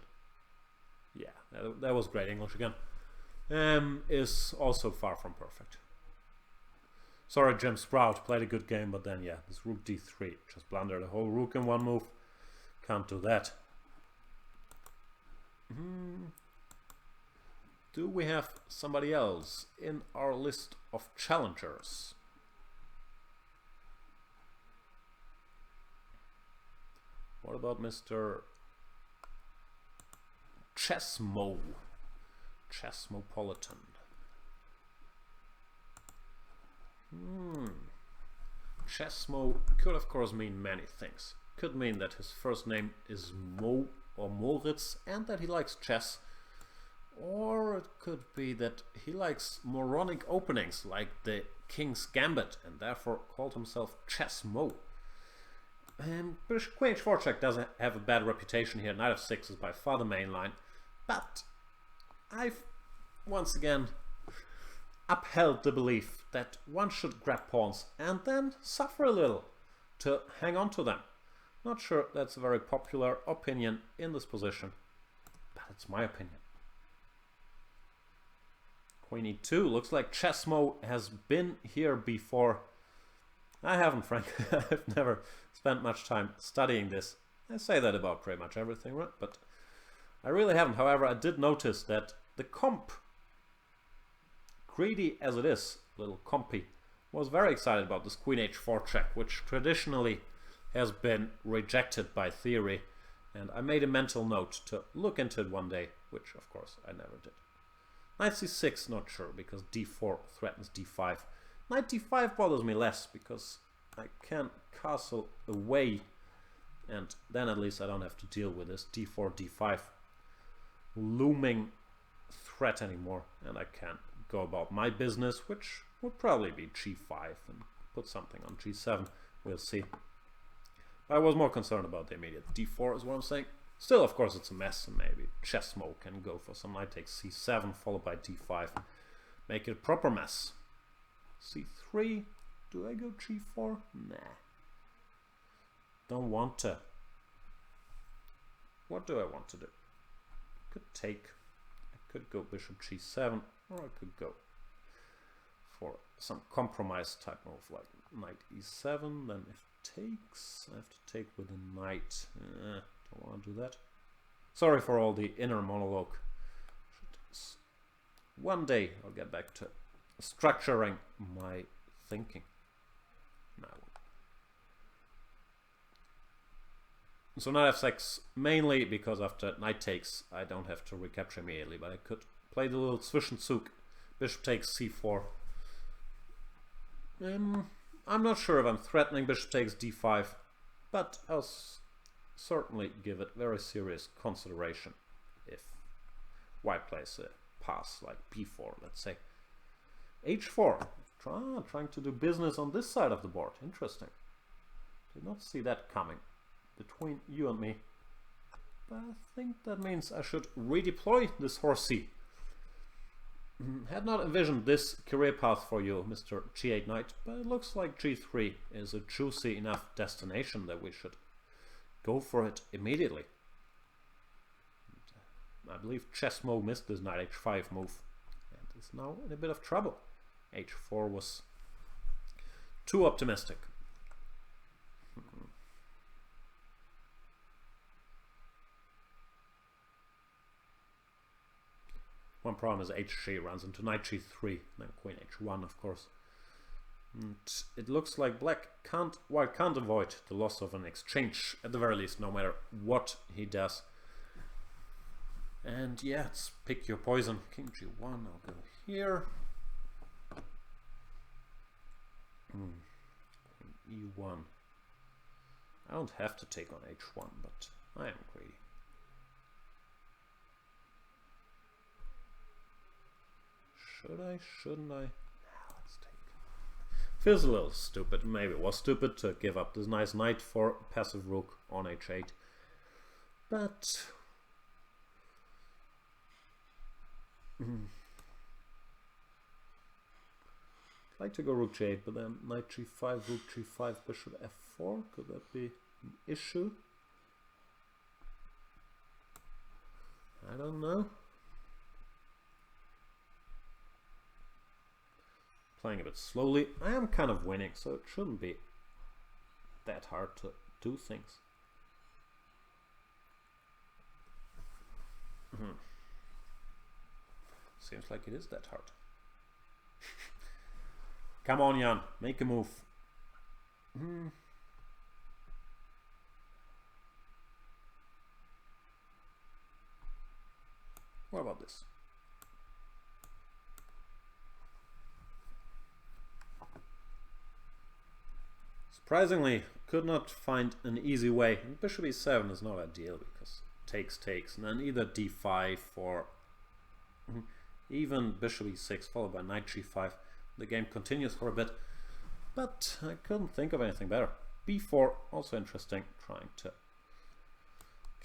yeah, that was great English again, is also far from perfect. Sorry, Jim Sprout, played a good game, but then yeah, this rook d3, just blundered the whole rook in one move. Can't do that. Do we have somebody else in our list of challengers? What about Mr. Chessmopolitan? Chessmo could of course mean many things. Could mean that his first name is Mo or Moritz and that he likes chess. Or it could be that he likes moronic openings like the King's Gambit and therefore called himself Chessmo. And Queen h4 check doesn't have a bad reputation here. Knight f6 is by far the main line. But I've once again upheld the belief that one should grab pawns and then suffer a little to hang on to them. Not sure that's a very popular opinion in this position, but it's my opinion. Queen e2, looks like Chessmo has been here before. I haven't, frankly. I've never spent much time studying this. I say that about pretty much everything, right? But I really haven't. However, I did notice that the comp, greedy as it is, little compy, was very excited about this Queen h4 check, which traditionally has been rejected by theory, and I made a mental note to look into it one day, which of course I never did. Knight c6, not sure, because d4 threatens d5. Knight d5 bothers me less, because I can castle away and then at least I don't have to deal with this d4, d5 looming threat anymore, and I can go about my business, which would probably be g5 and put something on g7. We'll see. I was more concerned about the immediate d4 is what I'm saying. Still, of course, it's a mess, and maybe Chessmo can go for some knight takes c7 followed by d5. Make it a proper mess. c3. Do I go g4? Nah. Don't want to. What do I want to do? I could take. I could go bishop g7, or I could go for some compromise type move like knight e7. Then if takes, I have to take with a knight. Don't want to do that. Sorry for all the inner monologue. One day I'll get back to structuring my thinking. Now. So knight f6, mainly because after knight takes I don't have to recapture immediately, but I could play the little Zwischenzug. Bishop takes c4. I'm not sure if I'm threatening bishop takes d5, but I'll certainly give it very serious consideration if white plays a pass like b4, let's say. h4, trying to do business on this side of the board. Interesting. Did not see that coming between you and me. But I think that means I should redeploy this horsey. Had not envisioned this career path for you, Mr. g8 knight, but it looks like g3 is a juicy enough destination that we should go for it immediately. I believe Chessmo missed this knight h5 move and is now in a bit of trouble. h4 was too optimistic. One problem is hg runs into knight g3, then queen h1, of course. And it looks like white can't avoid the loss of an exchange, at the very least, no matter what he does. And yeah, it's pick your poison. King g1, I'll go here. Queen e1. I don't have to take on h1, but I am greedy. Should I? Shouldn't I? Let's take. Feels a little stupid. Maybe it was stupid to give up this nice knight for passive rook on h8. But I'd like to go rook g8, but then knight g5, rook g5, bishop f4. Could that be an issue? I don't know. Playing a bit slowly. I am kind of winning, so it shouldn't be that hard to do things. Seems like it is that hard. Come on, Jan, make a move. What about this? Surprisingly, could not find an easy way. And bishop e7 is not ideal because takes, and then either d5 or even bishop e6 followed by knight g5. The game continues for a bit, but I couldn't think of anything better. b4, also interesting, trying to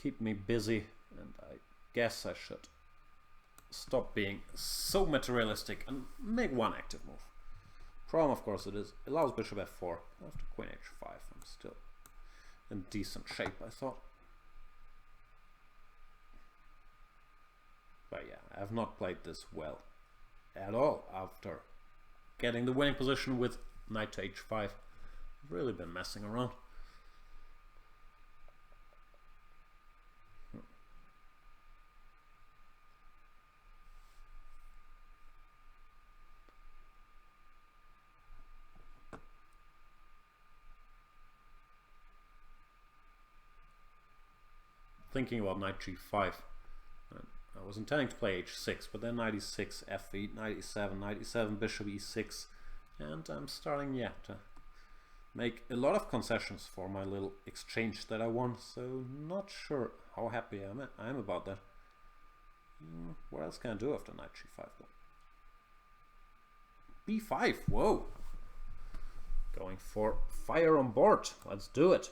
keep me busy, and I guess I should stop being so materialistic and make one active move. Problem, of course, it allows bishop f4 after queen h5. I'm still in decent shape, I thought. But yeah, I have not played this well at all after getting the winning position with knight to h5. I've really been messing around. Thinking about knight g5. I was intending to play h6, but then knight e6, f8, knight e7, bishop e6, and I'm starting, yeah, to make a lot of concessions for my little exchange that I won, so not sure how happy I am about that. What else can I do after knight g5 though? b5, whoa! Going for fire on board, let's do it.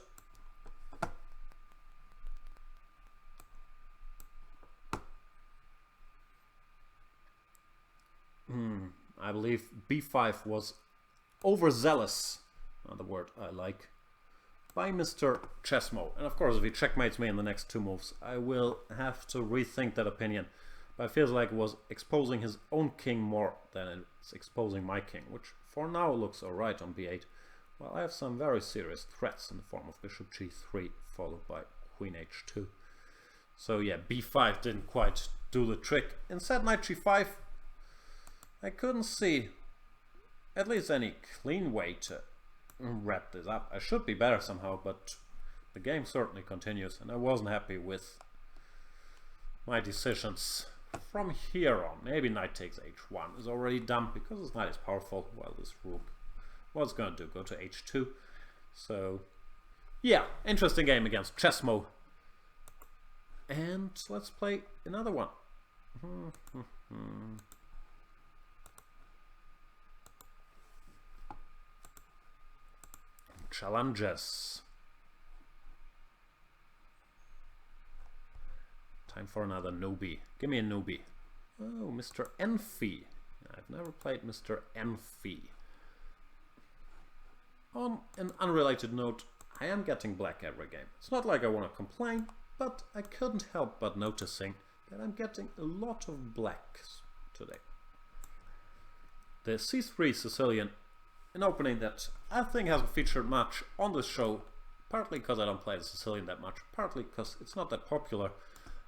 I believe b5 was overzealous, another word I like, by Mr. Chessmo. And of course, if he checkmates me in the next two moves, I will have to rethink that opinion. But it feels like it was exposing his own king more than it's exposing my king, which for now looks alright on b8. Well, I have some very serious threats in the form of bishop g3, followed by queen h2. So yeah, b5 didn't quite do the trick. Instead, knight g5, I couldn't see at least any clean way to wrap this up. I should be better somehow, but the game certainly continues, and I wasn't happy with my decisions from here on. Maybe knight takes h1 is already done because this knight is powerful. Well, this rook, what's going to do? Go to h2. So yeah, interesting game against Chessmo. And let's play another one. Challenges. Time for another newbie. Give me a newbie. Oh, Mr. Enfi. I've never played Mr. Enfi. On an unrelated note, I am getting black every game. It's not like I want to complain, but I couldn't help but noticing that I'm getting a lot of blacks today. The C3 Sicilian, an opening that I think hasn't featured much on this show, partly because I don't play the Sicilian that much, partly because it's not that popular.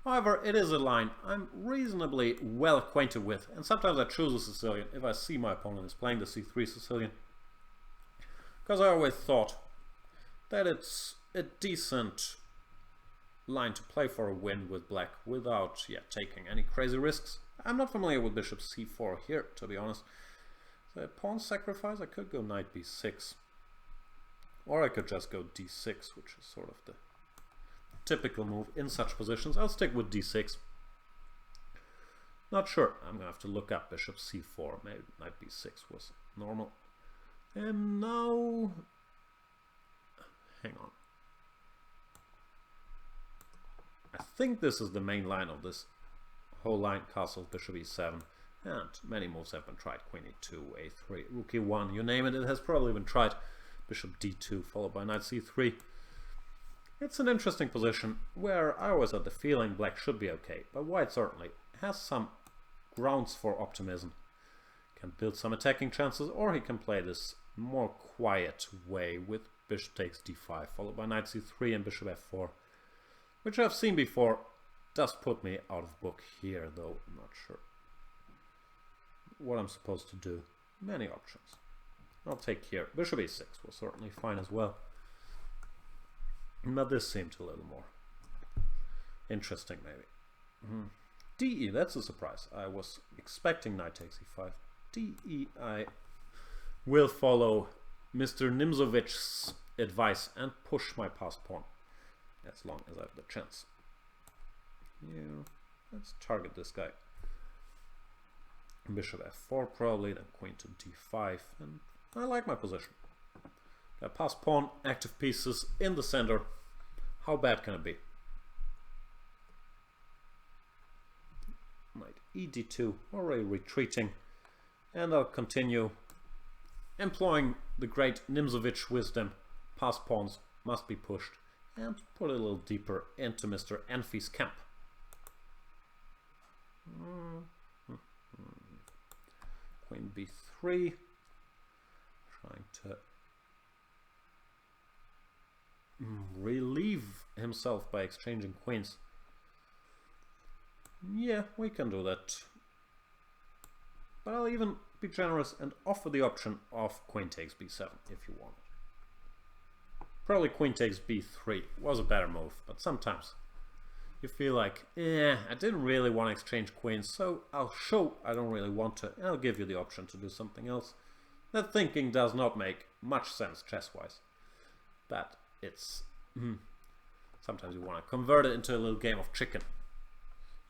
However, it is a line I'm reasonably well acquainted with, and sometimes I choose a Sicilian if I see my opponent is playing the C3 Sicilian, because I always thought that it's a decent line to play for a win with black without taking any crazy risks. I'm not familiar with bishop c4 here, to be honest. The pawn sacrifice, I could go knight b6, or I could just go d6, which is sort of the typical move in such positions. I'll stick with d6. Not sure. I'm gonna have to look up bishop c4. Maybe knight b6 was normal. And now, hang on. I think this is the main line of this whole line. Castle, bishop e7, and many moves have been tried. Queen e2, a3, rook e1, you name it, it has probably been tried. Bishop d2 followed by knight c3. It's an interesting position where I always had the feeling black should be okay, but white certainly has some grounds for optimism. Can build some attacking chances, or he can play this more quiet way with bishop takes d5 followed by knight c3 and bishop f4, which I've seen before. Does put me out of book here though. I'm not sure what I'm supposed to do. Many options. I'll take here. Bishop e6 was certainly fine as well, but this seemed a little more interesting maybe. DE, that's a surprise. I was expecting knight takes e5. DE, I will follow Mr. Nimzovic's advice and push my passed pawn as long as I have the chance. Yeah, let's target this guy. Bishop f4 probably, then queen to d5, and I like my position. Got passed pawn, active pieces in the center. How bad can it be? Knight ed2, already retreating, and I'll continue employing the great Nimzovich wisdom. Passed pawns must be pushed, and put a little deeper into Mr. Enfi's camp. Queen b3, trying to relieve himself by exchanging queens. Yeah, we can do that. But I'll even be generous and offer the option of queen takes b7 if you want it. Probably queen takes b3 was a better move, but sometimes you feel like, I didn't really want to exchange queens, so I'll show I don't really want to, and I'll give you the option to do something else. That thinking does not make much sense chess-wise. But it's... sometimes you want to convert it into a little game of chicken.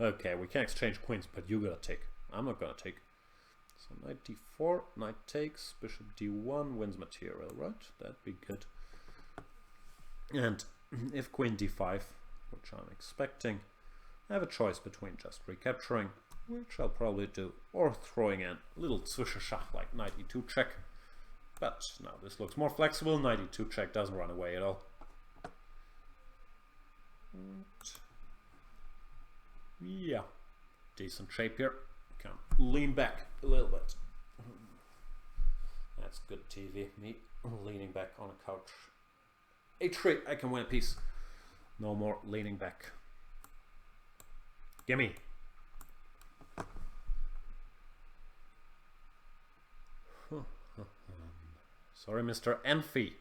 Okay, we can exchange queens, but you gotta take. I'm not gonna take. So knight d4, knight takes, bishop d1 wins material, right? That'd be good. And if queen d5, which I'm expecting, I have a choice between just recapturing, which I'll probably do, or throwing in a little Zwischenschach like knight e2 check. But now this looks more flexible. Knight e2 check doesn't run away at all. And yeah, decent shape here. Can lean back a little bit. That's good TV. Me leaning back on a couch. h3, I can win a piece. No more leaning back. Gimme. Sorry, Mr. Enfi.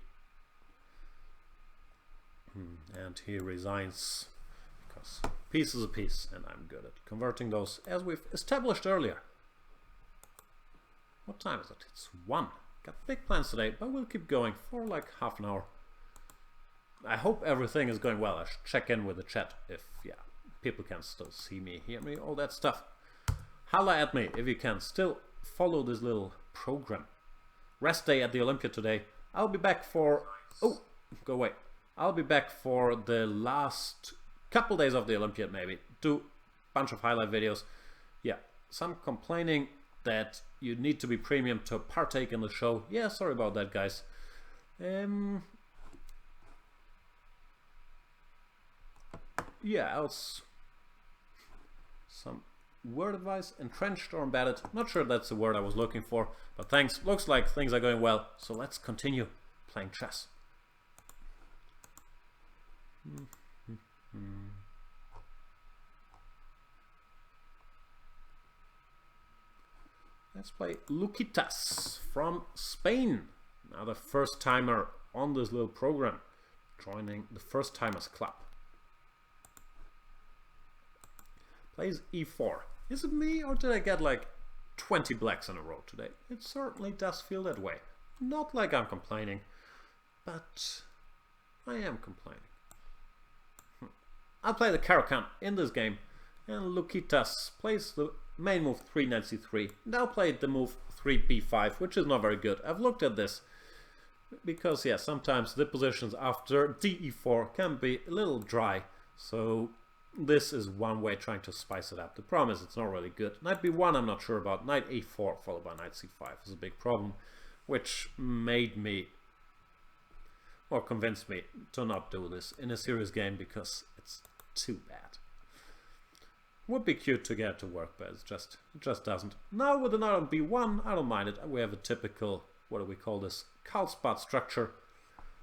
And he resigns because piece is a piece, and I'm good at converting those, as we've established earlier. What time is it? It's 1. Got big plans today, but we'll keep going for like half an hour. I hope everything is going well. I should check in with the chat if, yeah, people can still see me, hear me, all that stuff. Holla at me if you can still follow this little program. Rest day at the Olympia today. I'll be back for... Oh, go away. I'll be back for the last couple days of the Olympiad, maybe. Do a bunch of highlight videos. Yeah, some complaining that you need to be premium to partake in the show. Yeah, sorry about that, guys. Yeah, else... Some word advice, entrenched or embedded. Not sure that's the word I was looking for, but thanks. Looks like things are going well, so let's continue playing chess. Let's play Luquitas from Spain. Now the first timer on this little program, joining the First Timers Club. Plays e4. Is it me, or did I get like 20 blacks in a row today? It certainly does feel that way. Not like I'm complaining, but I am complaining. I'll play the Caro-Kann in this game, and Luquitas plays the main move 3 knight c3. Now played the move 3 b5, which is not very good. I've looked at this because, yeah, sometimes the positions after de4 can be a little dry, so this is one way trying to spice it up. The problem is it's not really good. Knight b1 I'm not sure about. Knight a4 followed by knight c5 is a big problem, which made me, or convinced me to not do this in a serious game because it's too bad. Would be cute to get it to work, but it just doesn't. Now with the knight on b1, I don't mind it. We have a typical, what do we call this, Karlsbad structure,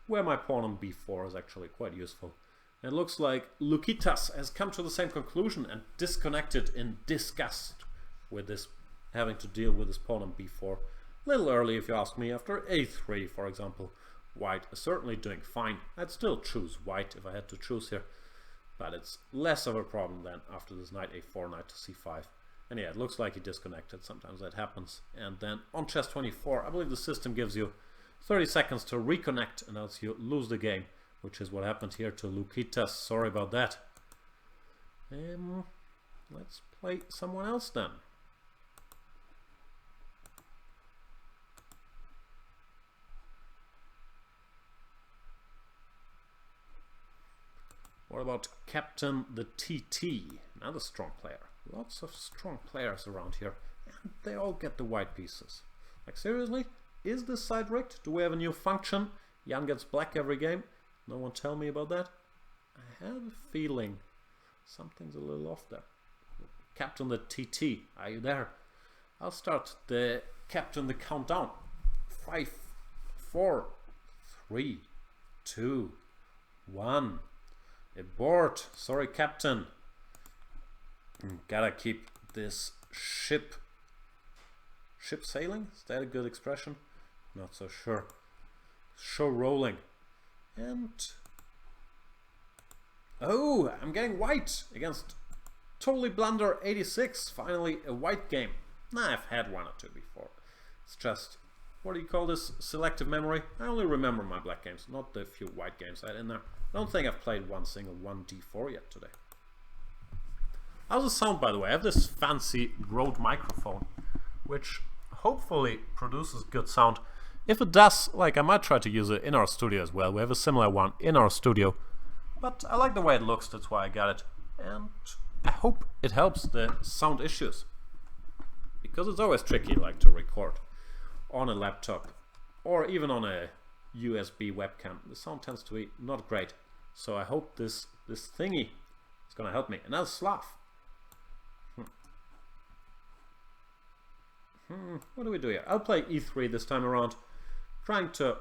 where my pawn on b4 is actually quite useful. It looks like Luquitas has come to the same conclusion and disconnected in disgust with this, having to deal with his pawn on b4. A little early if you ask me. After a3, for example, white is certainly doing fine. I'd still choose white if I had to choose here, but it's less of a problem than after this knight a4, knight to c5. And yeah, it looks like he disconnected. Sometimes that happens. And then on chess 24, I believe the system gives you 30 seconds to reconnect, and else you lose the game, which is what happened here to Luquitas. Sorry about that. Let's play someone else then. What about Captain the TT? Another strong player. Lots of strong players around here, and they all get the white pieces. Like, seriously? Is this side rigged? Do we have a new function? Jan gets black every game? No one tell me about that? I have a feeling something's a little off there. Captain the TT, are you there? I'll start the Captain the countdown. 5, 4, 3, 2, 1. Abort. Sorry, Captain. Gotta keep this ship sailing? Is that a good expression? Not so sure. Show rolling. And oh, I'm getting white against totally blunder 86. Finally a white game. Nah, I've had one or two before. It's just what do you call this, selective memory. I only remember my black games, not the few white games I had in there. I don't think I've played one single 1D4 yet today. How's the sound, by the way? I have this fancy Rode microphone, which hopefully produces good sound. If it does, like, I might try to use it in our studio as well. We have a similar one in our studio, but I like the way it looks, that's why I got it. And I hope it helps the sound issues, because it's always tricky, like, to record on a laptop or even on a USB webcam. The sound tends to be not great, so I hope this thingy is gonna help me. Another Slav. What do we do here? I'll play E3 this time around, trying to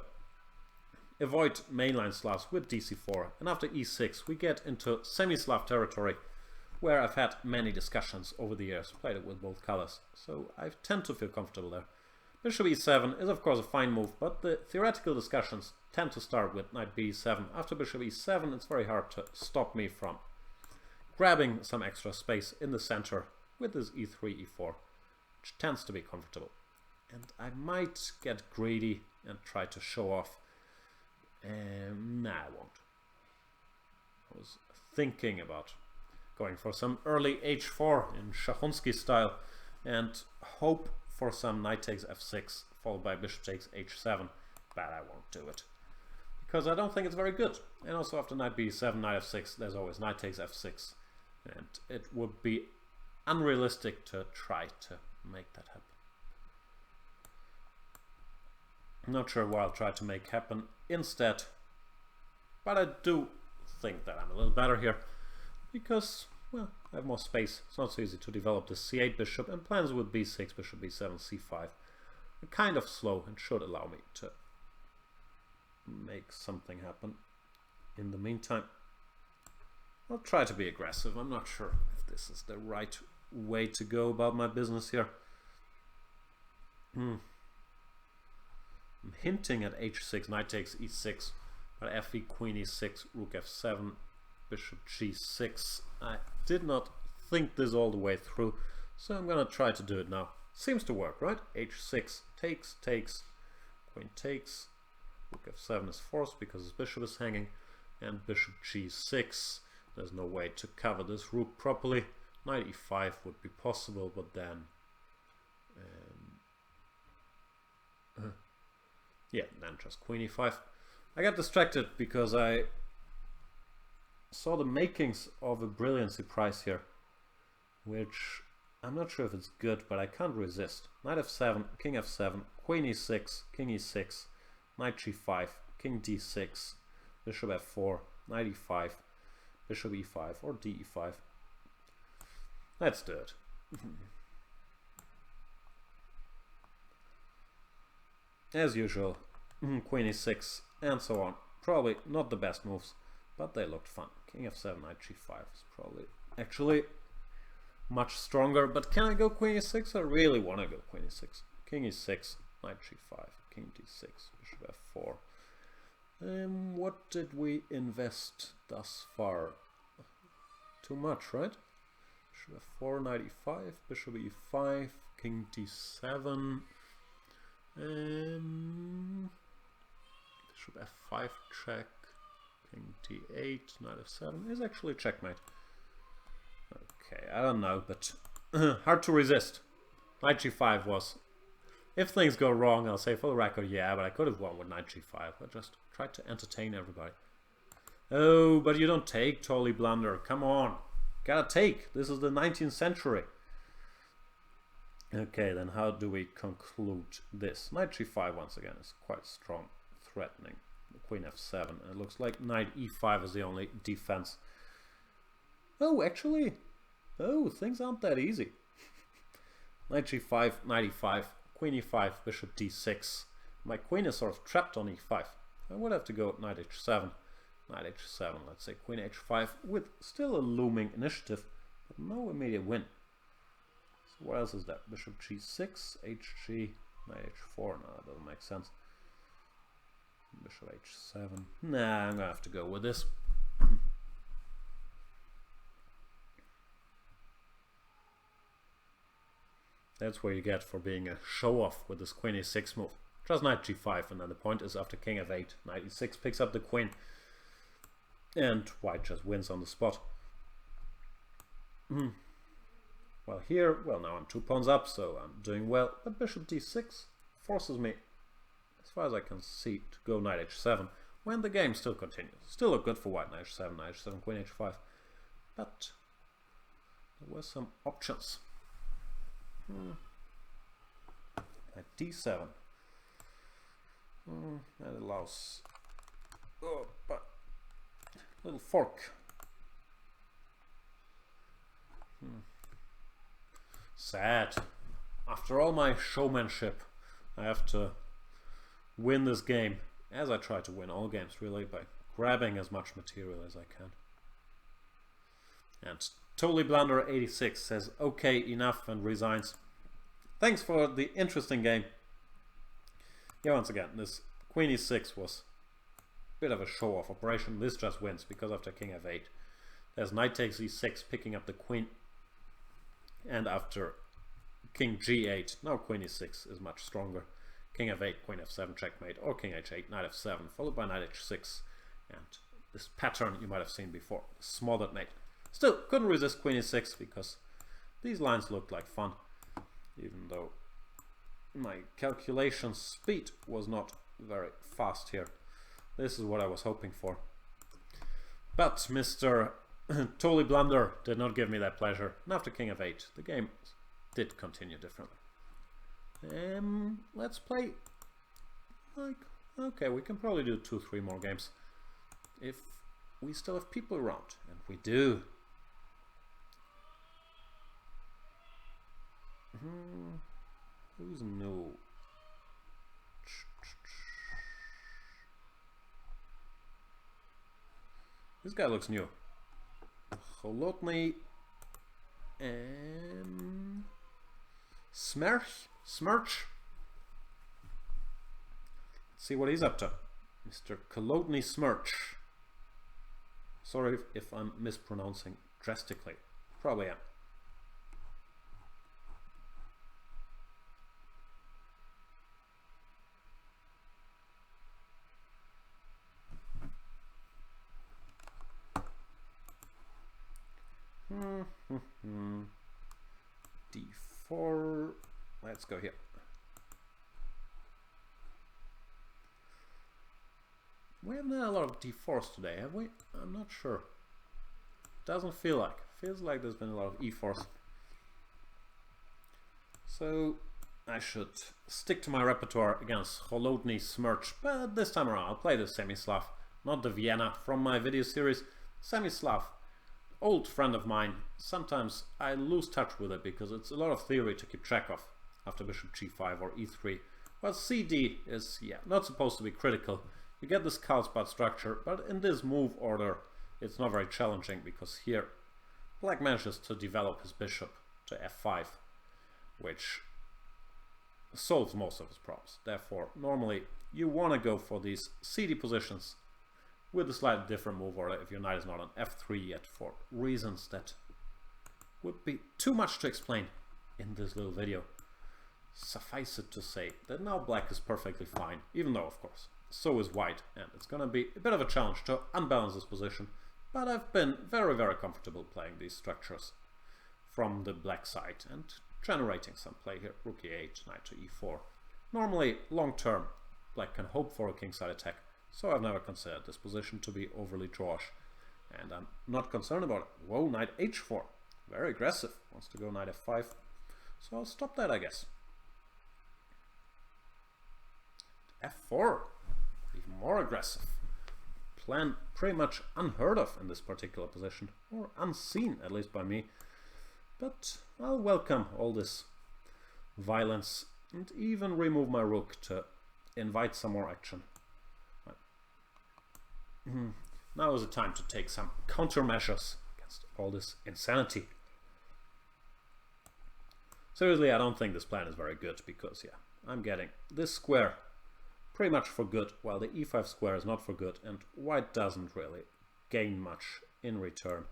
avoid mainline Slavs with DC4, and after E6 we get into Semi-slav territory, where I've had many discussions over the years, played it with both colors, so I tend to feel comfortable there. Bishop E7 is of course a fine move, but the theoretical discussions tend to start with knight B7. After Bishop E7 it's very hard to stop me from grabbing some extra space in the center with this E3, E4, which tends to be comfortable. And I might get greedy and try to show off. Nah, I won't. I was thinking about going for some early H4 in Szachowski style and hope for some knight takes F6 followed by bishop takes H7, but I won't do it because I don't think it's very good. And also after knight B7, knight F6, there's always knight takes F6, and it would be unrealistic to try to make that happen. I'm not sure what I'll try to make happen instead, but I do think that I'm a little better here because, well, I have more space. It's not so easy to develop the C8 bishop, and plans with B6, bishop B7, C5 are kind of slow and should allow me to make something happen. In the meantime, I'll try to be aggressive. I'm not sure if this is the right way to go about my business here. I'm hinting at H6, knight takes E6, but Fe, queen E6, rook F7, bishop G6. I did not think this all the way through, so I'm gonna try to do it now. Seems to work, right? H6 takes, queen takes, rook F7 is forced because his bishop is hanging, and bishop G6. There's no way to cover this rook properly. Knight E5 would be possible, but then yeah, then just queen E5. I got distracted because I saw the makings of a brilliancy prize here, which I'm not sure if it's good, but I can't resist. Knight F7, king F7, queen E6, king E6, knight G5, king D6, bishop F4, knight E5, bishop E5 or DE5. Let's do it. As usual, queen E6 and so on. Probably not the best moves, but they looked fun. King F7, knight G5 is probably actually much stronger, but can I go queen E6? I really want to go queen E6. King E6, knight G5, king D6, bishop F4. What did we invest thus far? Too much, right? Bishop F4, knight E5, bishop E5, king D7. Bishop F5 check, king D8, knight F7 is actually checkmate. Okay, I don't know, but hard to resist. Knight G5 was, if things go wrong, I'll say for the record, yeah, but I could have won with knight G5. I just tried to entertain everybody. Oh, but you don't take, totally blunder. Come on, gotta take. This is the 19th century. Okay, then how do we conclude this? Knight G5 once again is quite strong, threatening. Queen F7. And it looks like knight E5 is the only defense. Oh, actually, oh, things aren't that easy. Knight G5, knight E5, queen E5, bishop D6. My queen is sort of trapped on E5. I would have to go knight H7. Knight H7, let's say queen H5 with still a looming initiative, but no immediate win. So what else is that? Bishop G6, HG, knight H4. No, that doesn't make sense. Bishop H7. Nah, I'm gonna have to go with this. That's what you get for being a show-off with this queen E6 move. Just knight g5, and then the point is after king f8, knight e6 picks up the queen, and white just wins on the spot. Well here, well now I'm 2 pawns up, so I'm doing well, but bishop d6 forces me, as far as I can see, to go knight h7, when the game still continues. Still look good for white, knight h7, queen h5, but there were some options. Knight d7. That allows but little fork. Sad. After all my showmanship, I have to win this game, as I try to win all games really, by grabbing as much material as I can. And Totally Blunder 86 says okay, enough, and resigns. Thanks for the interesting game. Yeah, once again, this queen e6 was a bit of a show-off operation. This just wins because after king f8 there's knight takes e6 picking up the queen, and after king g8 now queen e6 is much stronger. King f8, queen f7 checkmate, or king h8, knight f7 followed by knight h6, and this pattern you might have seen before, smothered mate. Still couldn't resist queen e6 because these lines looked like fun, even though my calculation speed was not very fast here. This is what I was hoping for. But Mr. Totally Blunder did not give me that pleasure. And after king f8, the game did continue differently. Let's play, like, okay, we can probably do 2-3 more games if we still have people around, and we do. Who's new? This guy looks new. Holotny and Smerch. Let's see what he's up to. Mr. Kolodny Smerch. Sorry if I'm mispronouncing drastically. Probably am. D4. Let's go here. We haven't had a lot of D4s today, have we? I'm not sure. Doesn't feel like. Feels like there's been a lot of E4s. So I should stick to my repertoire against Holodny Smerch, but this time around I'll play the Semi-Slav, not the Vienna from my video series. Semi-Slav, old friend of mine. Sometimes I lose touch with it because it's a lot of theory to keep track of after bishop g5 or e3. Well, CD is, yeah, not supposed to be critical. You get this Carlsbad structure, but in this move order it's not very challenging because here black manages to develop his bishop to f5, which solves most of his problems. Therefore, normally you want to go for these CD positions with a slightly different move order if your knight is not on f3 yet, for reasons that would be too much to explain in this little video. Suffice it to say that now black is perfectly fine, even though of course so is white, and it's gonna be a bit of a challenge to unbalance this position, but I've been very, very comfortable playing these structures from the black side and generating some play here. Rook e8, knight to e4. Normally, long term, black can hope for a kingside attack, so I've never considered this position to be overly drawish, and I'm not concerned about it. Whoa, knight h4, very aggressive, wants to go knight f5, so I'll stop that, I guess. f4, even more aggressive. Plan pretty much unheard of in this particular position, or unseen, at least by me, but I'll welcome all this violence and even remove my rook to invite some more action. Now is the time to take some countermeasures against all this insanity. Seriously, I don't think this plan is very good because, yeah, I'm getting this square pretty much for good, while the e5 square is not for good, and white doesn't really gain much in return.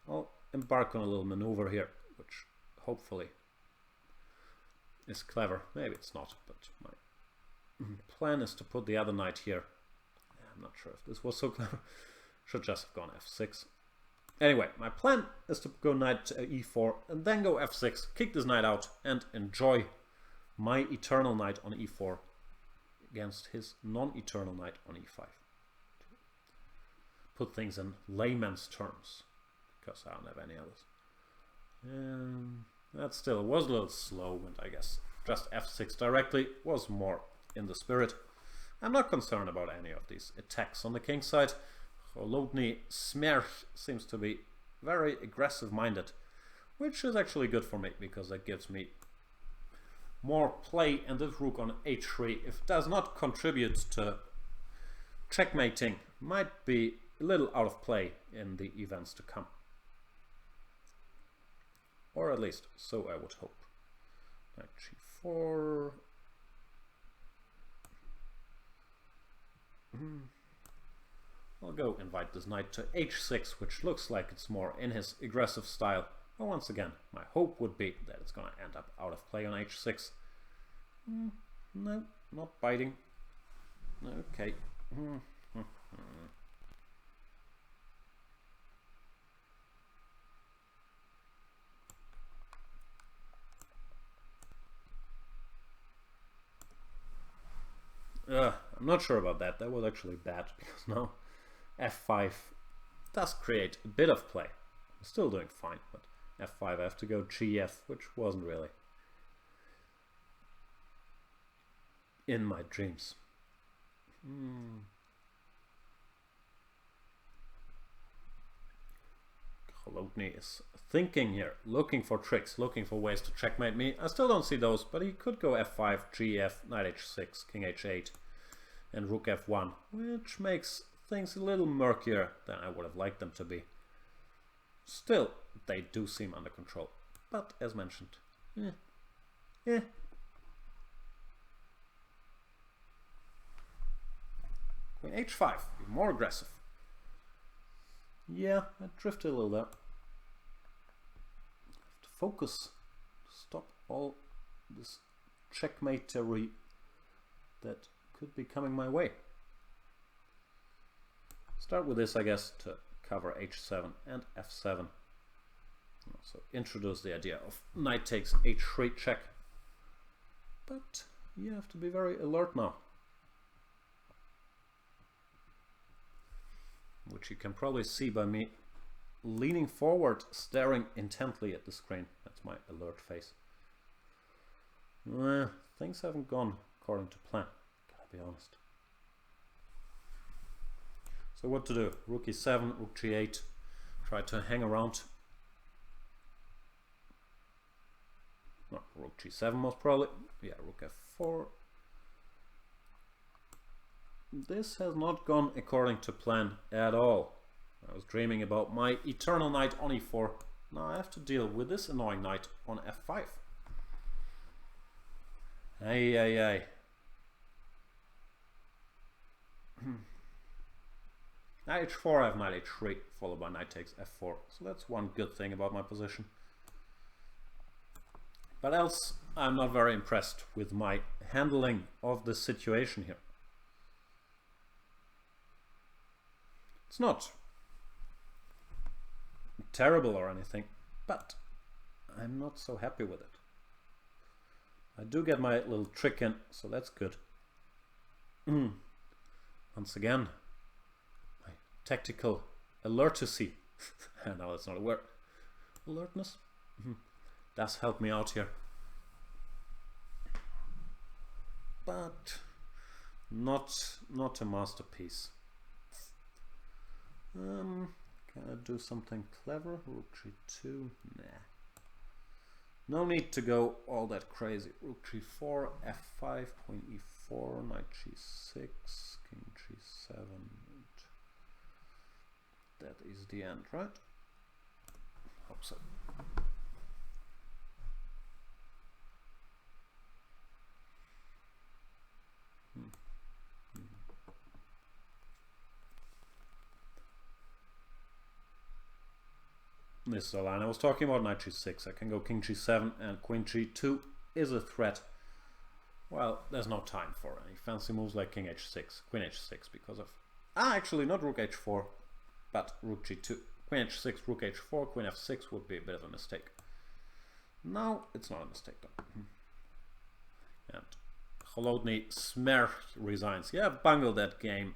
I'll embark on a little maneuver here, which hopefully is clever. Maybe it's not, but my plan is to put the other knight here. I'm not sure if this was so clever. Should just have gone f6. Anyway, my plan is to go knight e4 and then go f6, kick this knight out and enjoy my eternal knight on e4 against his non-eternal knight on e5. Put things in layman's terms, because I don't have any others. That still was a little slow, and I guess just f6 directly was more in the spirit. I'm not concerned about any of these attacks on the king side. Holodny Smerch seems to be very aggressive minded, which is actually good for me because that gives me more play, and this rook on h3, if it does not contribute to checkmating, might be a little out of play in the events to come. Or at least so I would hope. Knight g4. I'll go invite this knight to h6, which looks like it's more in his aggressive style. But once again, my hope would be that it's going to end up out of play on h6. No, not biting. Okay. I'm not sure about that. That was actually bad, because now f5 does create a bit of play. I'm still doing fine, but f5 I have to go gf, which wasn't really in my dreams. Holodny is thinking here, looking for tricks, looking for ways to checkmate me. I still don't see those, but he could go f5, gf, knight h6, king h8, and rook f1, which makes things a little murkier than I would have liked them to be. Still, they do seem under control, but as mentioned, Queen h5, be more aggressive. Yeah, I drifted a little there. Have to focus, stop all this checkmatery that could be coming my way. Start with this, I guess, to cover h7 and f7. Also introduce the idea of knight takes h3 check. But you have to be very alert now, which you can probably see by me leaning forward, staring intently at the screen. That's my alert face. Things haven't gone according to plan, gotta be honest. So what to do? Rook e7, rook g8, try to hang around. No, rook g7 most probably. Yeah, rook f4. This has not gone according to plan at all. I was dreaming about my eternal knight on e4. Now I have to deal with this annoying knight on f5. Ay. Knight h4, I have knight h3, followed by knight takes f4. So that's one good thing about my position. But else, I'm not very impressed with my handling of the situation here. It's not terrible or anything, but I'm not so happy with it. I do get my little trick in, so that's good. Once again, my tactical alertness. No, that's not a word. Alertness does help me out here, but not a masterpiece. Can I do something clever? Rook g2? Nah. No need to go all that crazy. Rook g4, f5, queen e4, knight g6, king g7. That is the end, right? Hope so. This is the line I was talking about, knight g6. I can go king g7 and queen g2 is a threat. well, there's no time for any fancy moves like king h6, queen h6 because of... actually not rook h4, but rook g2. Queen h6, rook h4, queen f6 would be a bit of a mistake. No, it's not a mistake though. And Holodny Smer resigns. Yeah, I've bungled that game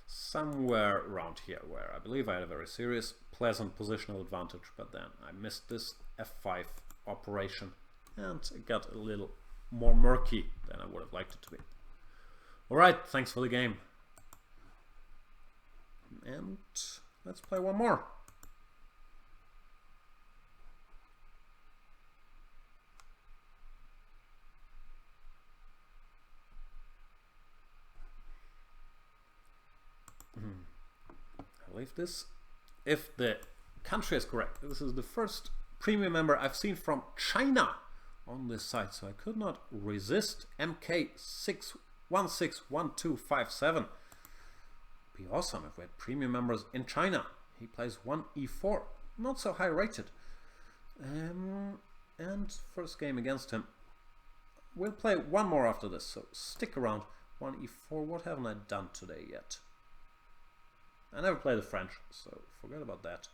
somewhere around here, where I believe I had a very serious, pleasant positional advantage, but then I missed this f5 operation and it got a little more murky than I would have liked it to be. Alright, thanks for the game. And let's play one more. I believe this, if the country is correct, this is the first premium member I've seen from China on this site, so I could not resist. MK6161257. Be awesome if we had premium members in China. He plays 1e4, not so high rated. And first game against him. We'll play one more after this, so stick around. 1e4, what haven't I done today yet? I never played the French, so forget about that.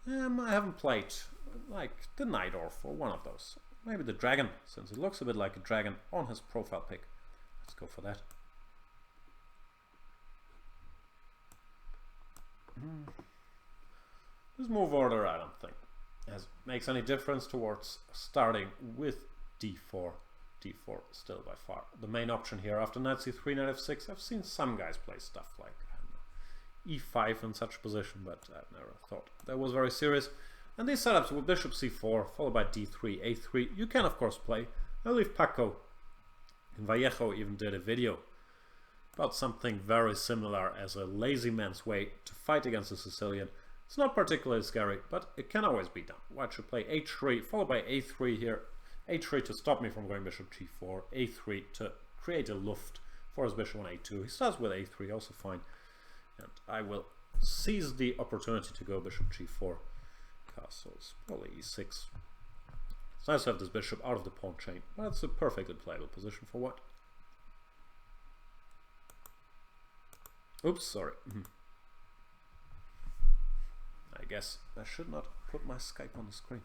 I haven't played like the Najdorf or one of those. Maybe the Dragon, since it looks a bit like a dragon on his profile pic. Let's go for that. This move order, I don't think makes any difference towards starting with d4. d4 still by far the main option here. After knight c3, knight f6, I've seen some guys play stuff like e5 in such a position, but I've never thought that was very serious. And these setups with bishop c4 followed by d3, a3, you can of course play. I believe Paco and Vallejo even did a video about something very similar as a lazy man's way to fight against a Sicilian. It's not particularly scary, but it can always be done. White should play h3 followed by a3 here. a3 to stop me from going bishop g4, a3 to create a luft for his bishop on a2. He starts with a3, also fine. And I will seize the opportunity to go bishop g4. Castles, probably e6. It's nice to have this bishop out of the pawn chain, but it's a perfectly playable position for white. Oops, sorry. I guess I should not put my Skype on the screen.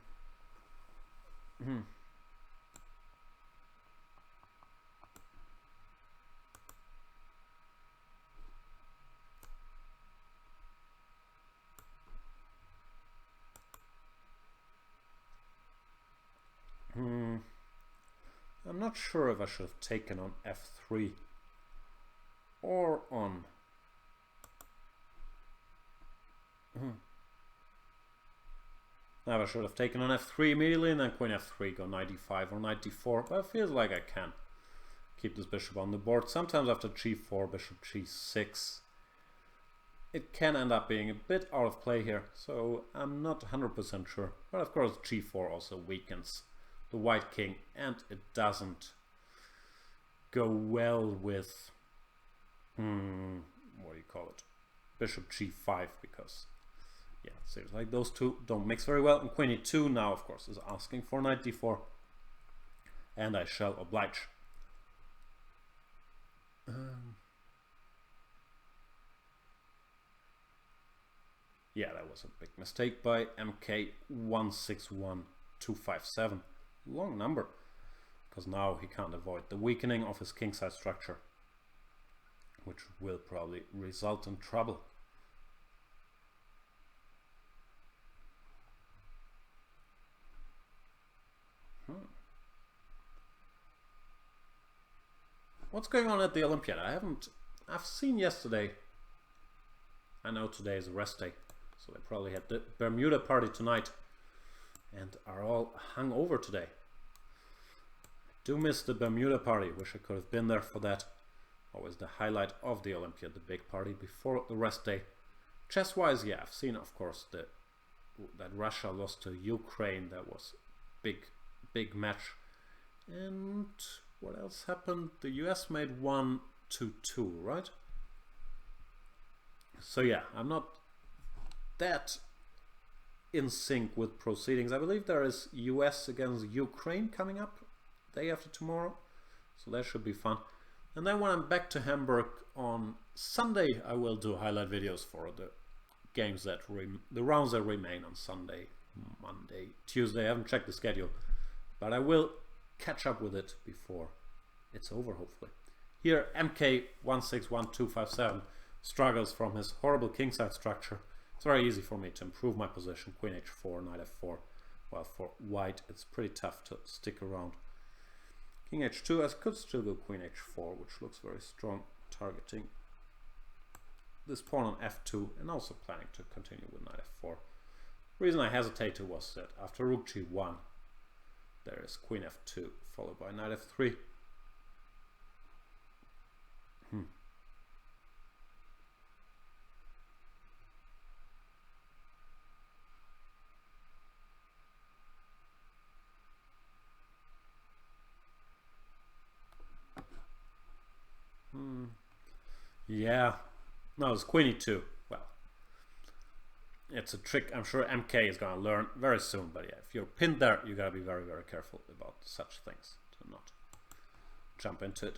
I'm not sure if I should have taken on f3 or on now I should have taken on f3 immediately and then queen f3, go knight e5 or knight d4, but it feels like I can keep this bishop on the board. Sometimes after g4, bishop g6, it can end up being a bit out of play here, so I'm not 100% sure. But of course g4 also weakens the white king, and it doesn't go well with what do you call it, bishop g5, because yeah, it seems like those two don't mix very well. And queen e2 now of course is asking for knight d4, and I shall oblige. Yeah, that was a big mistake by MK161257. Long number, because now he can't avoid the weakening of his kingside structure, which will probably result in trouble. What's going on at the Olympiad? I've seen yesterday. I know today is a rest day, so they probably had the Bermuda party tonight and are all hung over today. I do miss the Bermuda party. Wish I could have been there for that. Always the highlight of the Olympiad, the big party before the rest day. Chess wise, yeah, I've seen of course that Russia lost to Ukraine. That was big match. And what else happened? The US made 1-2-2, right? So yeah, I'm not that in sync with proceedings. I believe there is US against Ukraine coming up day after tomorrow. so that should be fun. And then when I'm back to Hamburg on Sunday, I will do highlight videos for the games that the rounds that remain on Sunday, Monday, Tuesday. I haven't checked the schedule, but I will catch up with it before it's over, hopefully. Here, MK161257 struggles from his horrible kingside structure. It's very easy for me to improve my position. Queen h4, knight f4. Well, for white, it's pretty tough to stick around. King h2, I could still go queen h4, which looks very strong, targeting this pawn on f2, and also planning to continue with knight f4. The reason I hesitated was that after rook g1, there is queen f2, followed by knight f3. Yeah, no, it's queen e2. Well, it's a trick I'm sure MK is going to learn very soon, but yeah, if you're pinned there, you got to be very, very careful about such things to not jump into it.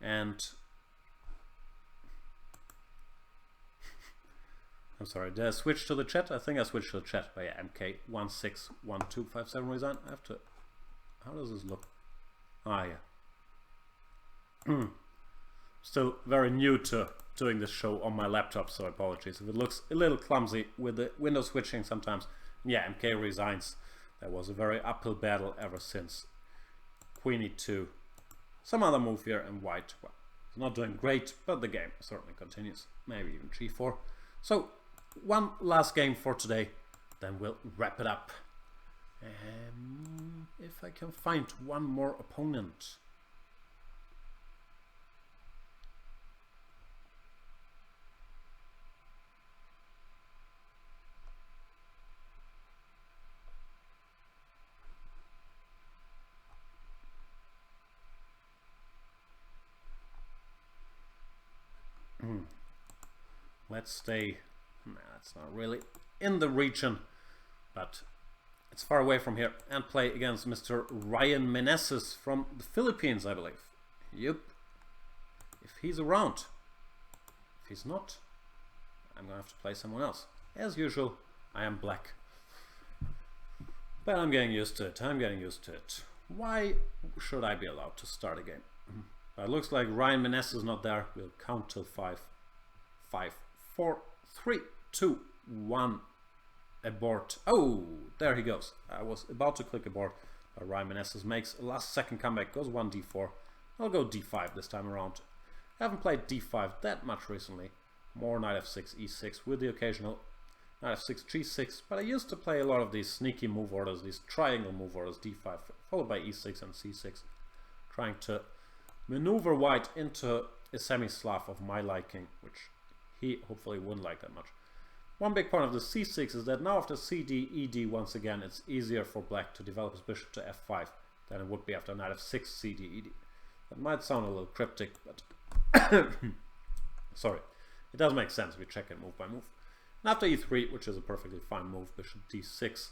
And I'm sorry, did I switch to the chat? I think I switched to the chat. But yeah, MK161257 resign. I have to. How does this look? Ah, yeah. Still very new to doing this show on my laptop, so apologies if it looks a little clumsy with the window switching sometimes. Yeah, MK resigns. That was a very uphill battle ever since. Queen e2. Some other move here, and white, well, it's not doing great, but the game certainly continues. Maybe even g4. So, one last game for today, then we'll wrap it up. If I can find one more opponent. Let's stay, that's not really in the region, but it's far away from here, and play against Mr. Ryan Meneses from the Philippines, I believe. Yep. If he's around. If he's not, I'm going to have to play someone else. As usual, I am black. But I'm getting used to it. I'm getting used to it. Why should I be allowed to start a game? But it looks like Ryan Meneses is not there. We'll count till 5. 5, 4, 3, 2, 1. Abort. Oh, there he goes. I was about to click abort. Ryan Meneses makes a last second comeback. Goes 1 d4. I'll go d5 this time around. I haven't played d5 that much recently. More knight f6, e6 with the occasional knight f6, g6. But I used to play a lot of these sneaky move orders, these triangle move orders, d5 followed by e6 and c6. Trying to maneuver white into a semi-slav of my liking, which he hopefully wouldn't like that much. One big part of the c6 is that now after cd, ed once again, it's easier for black to develop his bishop to f5 than it would be after knight f6, cd, ed. That might sound a little cryptic, but sorry, it does make sense if we check it move by move. And after e3, which is a perfectly fine move, bishop d6,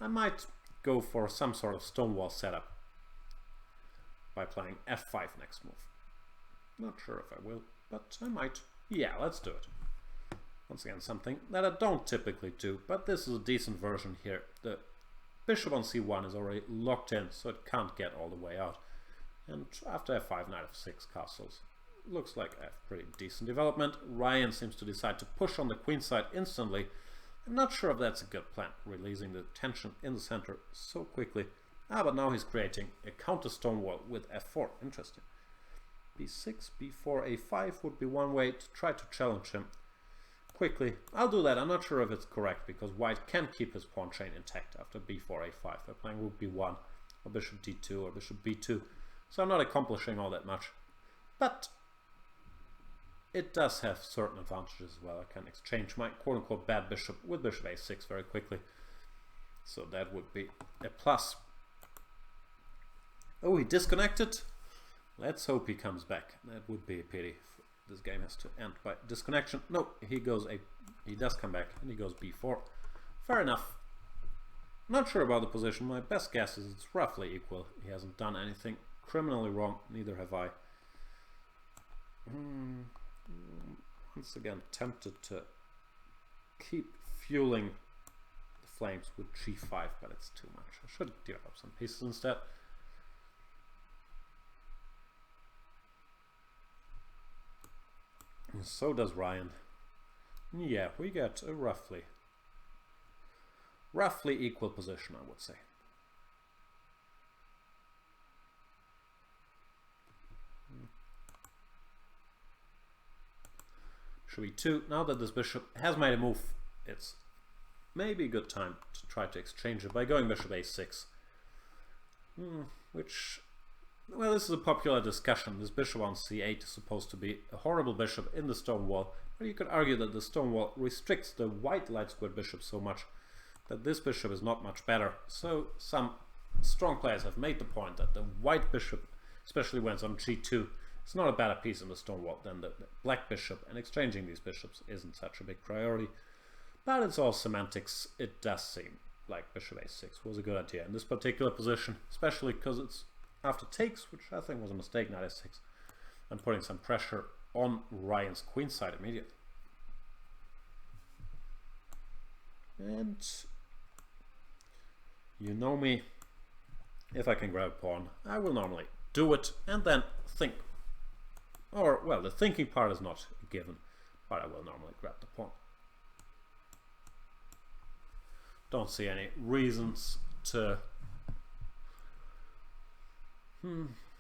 I might go for some sort of stonewall setup by playing f5 next move. Not sure if I will, but I might. Yeah, let's do it. Once again, something that I don't typically do, but this is a decent version here. The bishop on c1 is already locked in, so it can't get all the way out. And after f5, knight f6 castles. Looks like a pretty decent development. Ryan seems to decide to push on the queen side instantly. I'm not sure if that's a good plan, releasing the tension in the center so quickly. But now he's creating a counter stonewall with f4. Interesting. b6, b4, a5 would be one way to try to challenge him quickly. I'll do that. I'm not sure if it's correct, because white can keep his pawn chain intact after b4, a5. By playing rook b1, or bishop d2, or bishop b2. So I'm not accomplishing all that much. But it does have certain advantages as well. I can exchange my quote-unquote bad bishop with bishop a6 very quickly. So that would be a plus. Oh, he disconnected. Let's hope he comes back. That would be a pity if this game has to end by disconnection. No, he does come back and he goes b4. Fair enough. Not sure about the position. My best guess is it's roughly equal. He hasn't done anything criminally wrong. Neither have I. Once again, tempted to keep fueling the flames with g5, but it's too much. I should give up some pieces instead. And so does Ryan. Yeah, we get a roughly equal position, I would say. Bishop e2. Now that this bishop has made a move, it's maybe a good time to try to exchange it by going bishop a6. Which, well, this is a popular discussion. This bishop on c8 is supposed to be a horrible bishop in the stone wall, but you could argue that the stone wall restricts the white light squared bishop so much that this bishop is not much better. So some strong players have made the point that the white bishop, especially when it's on g2, it's not a better piece in the stone wall than the black bishop, and exchanging these bishops isn't such a big priority. But it's all semantics. It does seem like bishop a6 was a good idea in this particular position, especially because it's after takes, which I think was a mistake, knight a6, and putting some pressure on Ryan's queen side immediately. And you know me, if I can grab a pawn, I will normally do it and then think. Or, well, the thinking part is not a given, but I will normally grab the pawn. Don't see any reasons to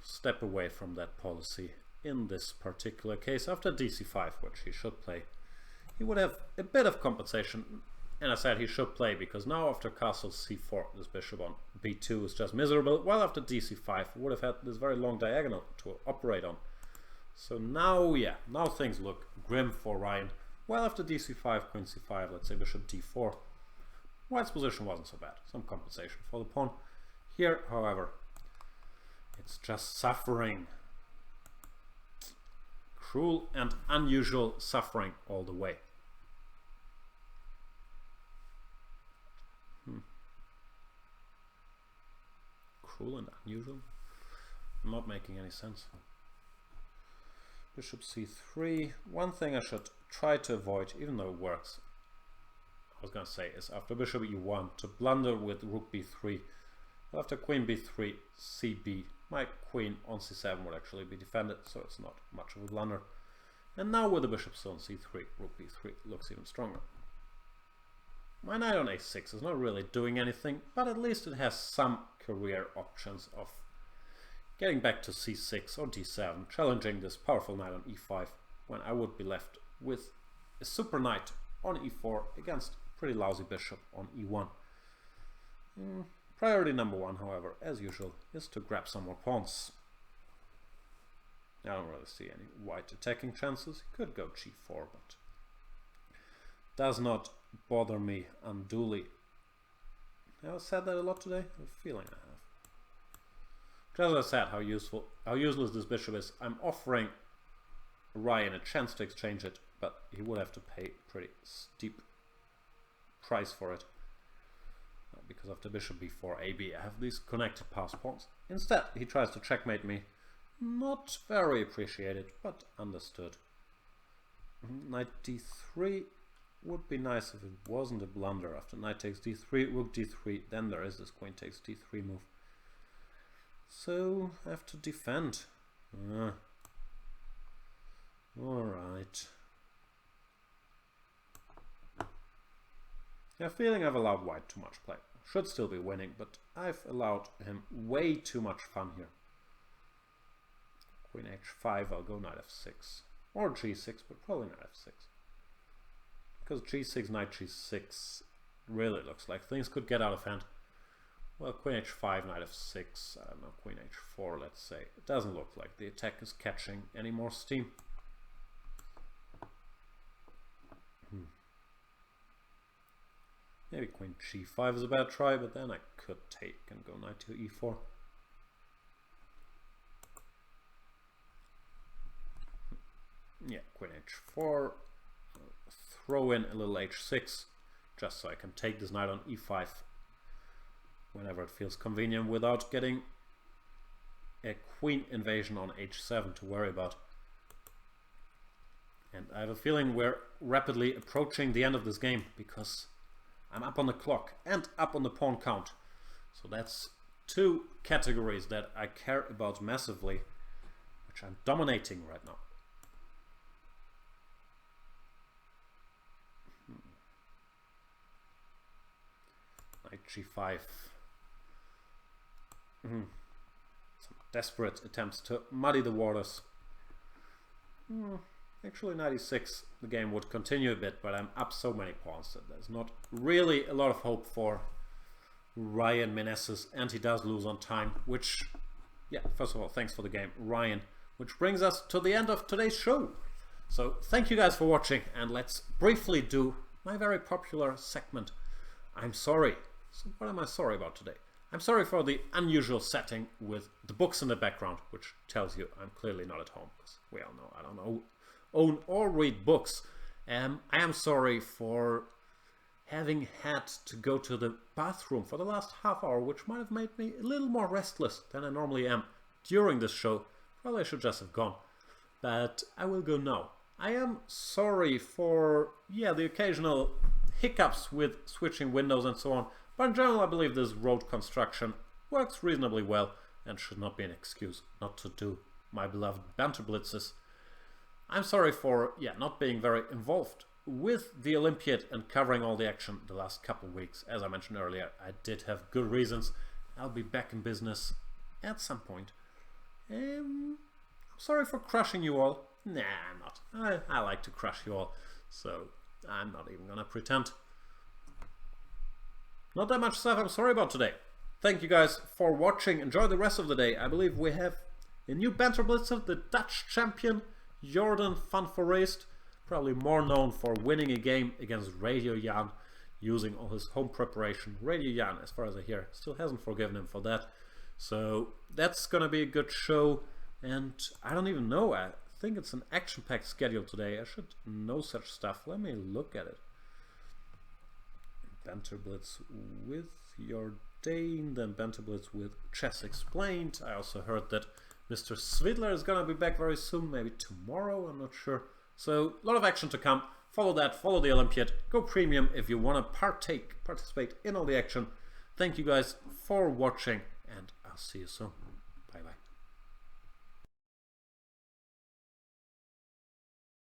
step away from that policy in this particular case. After dc5, which he should play, he would have a bit of compensation. And I said he should play because now after castle c4, this bishop on b2 is just miserable, while after dc5 would have had this very long diagonal to operate on. So now, yeah, now things look grim for Ryan. Well, after dc5, queen c5, let's say bishop d4, White's position wasn't so bad. Some compensation for the pawn. Here, however, it's just suffering. Cruel and unusual suffering all the way. Cruel and unusual? Not making any sense. Bishop c3. One thing I should try to avoid, even though it works, I was going to say, is after bishop e1 to blunder with rook b3. After queen b3, cb, my queen on c7 would actually be defended, so it's not much of a blunder. And now with the bishop still on c3, rook b3 looks even stronger. My knight on a6 is not really doing anything, but at least it has some career options of getting back to c6 or d7, challenging this powerful knight on e5, when I would be left with a super knight on e4 against a pretty lousy bishop on e1. Priority number one, however, as usual, is to grab some more pawns. I don't really see any white attacking chances. He could go g4, but does not bother me unduly. Have I said that a lot today? I have a feeling I have. Just as I said, how useless this bishop is, I'm offering Ryan a chance to exchange it, but he would have to pay a pretty steep price for it. Because after bishop b4, ab, I have these connected pass pawns. Instead, he tries to checkmate me. Not very appreciated, but understood. Knight d3 would be nice if it wasn't a blunder. After knight takes d3, rook d3, then there is this queen takes d3 move. So I have to defend. Alright. I have a feeling I've allowed white too much play. Should still be winning, but I've allowed him way too much fun here. Queen h5, I'll go knight f6. Or g6, but probably knight f6. Because g6, knight g6 really looks like things could get out of hand. Well, queen h5, knight f6, I don't know, queen h4, let's say. It doesn't look like the attack is catching any more steam. Maybe queen g5 is a bad try, but then I could take and go knight to e4. h4, throw in a little h6, just so I can take this knight on e5 whenever it feels convenient without getting a queen invasion on h7 to worry about. And I have a feeling we're rapidly approaching the end of this game because I'm up on the clock and up on the pawn count. So that's two categories that I care about massively, which I'm dominating right now. Knight g5. Some desperate attempts to muddy the waters. Actually, knight e6, the game would continue a bit, but I'm up so many pawns that there's not really a lot of hope for Ryan Meneses, and he does lose on time, which, yeah, first of all, thanks for the game, Ryan, which brings us to the end of today's show. So thank you guys for watching, and let's briefly do my very popular segment, I'm sorry. So what am I sorry about today? I'm sorry for the unusual setting with the books in the background, which tells you I'm clearly not at home, because we all know I don't own or read books. I am sorry for having had to go to the bathroom for the last half hour, which might have made me a little more restless than I normally am during this show. Probably I should just have gone, but I will go now. I am sorry for, yeah, the occasional hiccups with switching windows and so on, but in general I believe this road construction works reasonably well and should not be an excuse not to do my beloved Banter Blitzes. I'm sorry for, yeah, not being very involved with the Olympiad and covering all the action the last couple of weeks. As I mentioned earlier, I did have good reasons. I'll be back in business at some point. I'm sorry for crushing you all. Nah, I'm not. I like to crush you all, so I'm not even gonna pretend. Not that much stuff I'm sorry about today. Thank you guys for watching. Enjoy the rest of the day. I believe we have a new Banter Blitzer, the Dutch champion, Jordan van Foreest, probably more known for winning a game against Radio Jan using all his home preparation. Radio Jan, as far as I hear, still hasn't forgiven him for that. So that's gonna be a good show, and I don't even know, I think it's an action-packed schedule today. I should know such stuff. Let me look at it. Banter Blitz with Jordan, then Banter Blitz with Chess Explained. I also heard that Mr. Svidler is gonna be back very soon, maybe tomorrow, I'm not sure. So a lot of action to come. Follow that, follow the Olympiad, go premium if you want to participate in all the action. Thank you guys for watching, and I'll see you soon. Bye bye.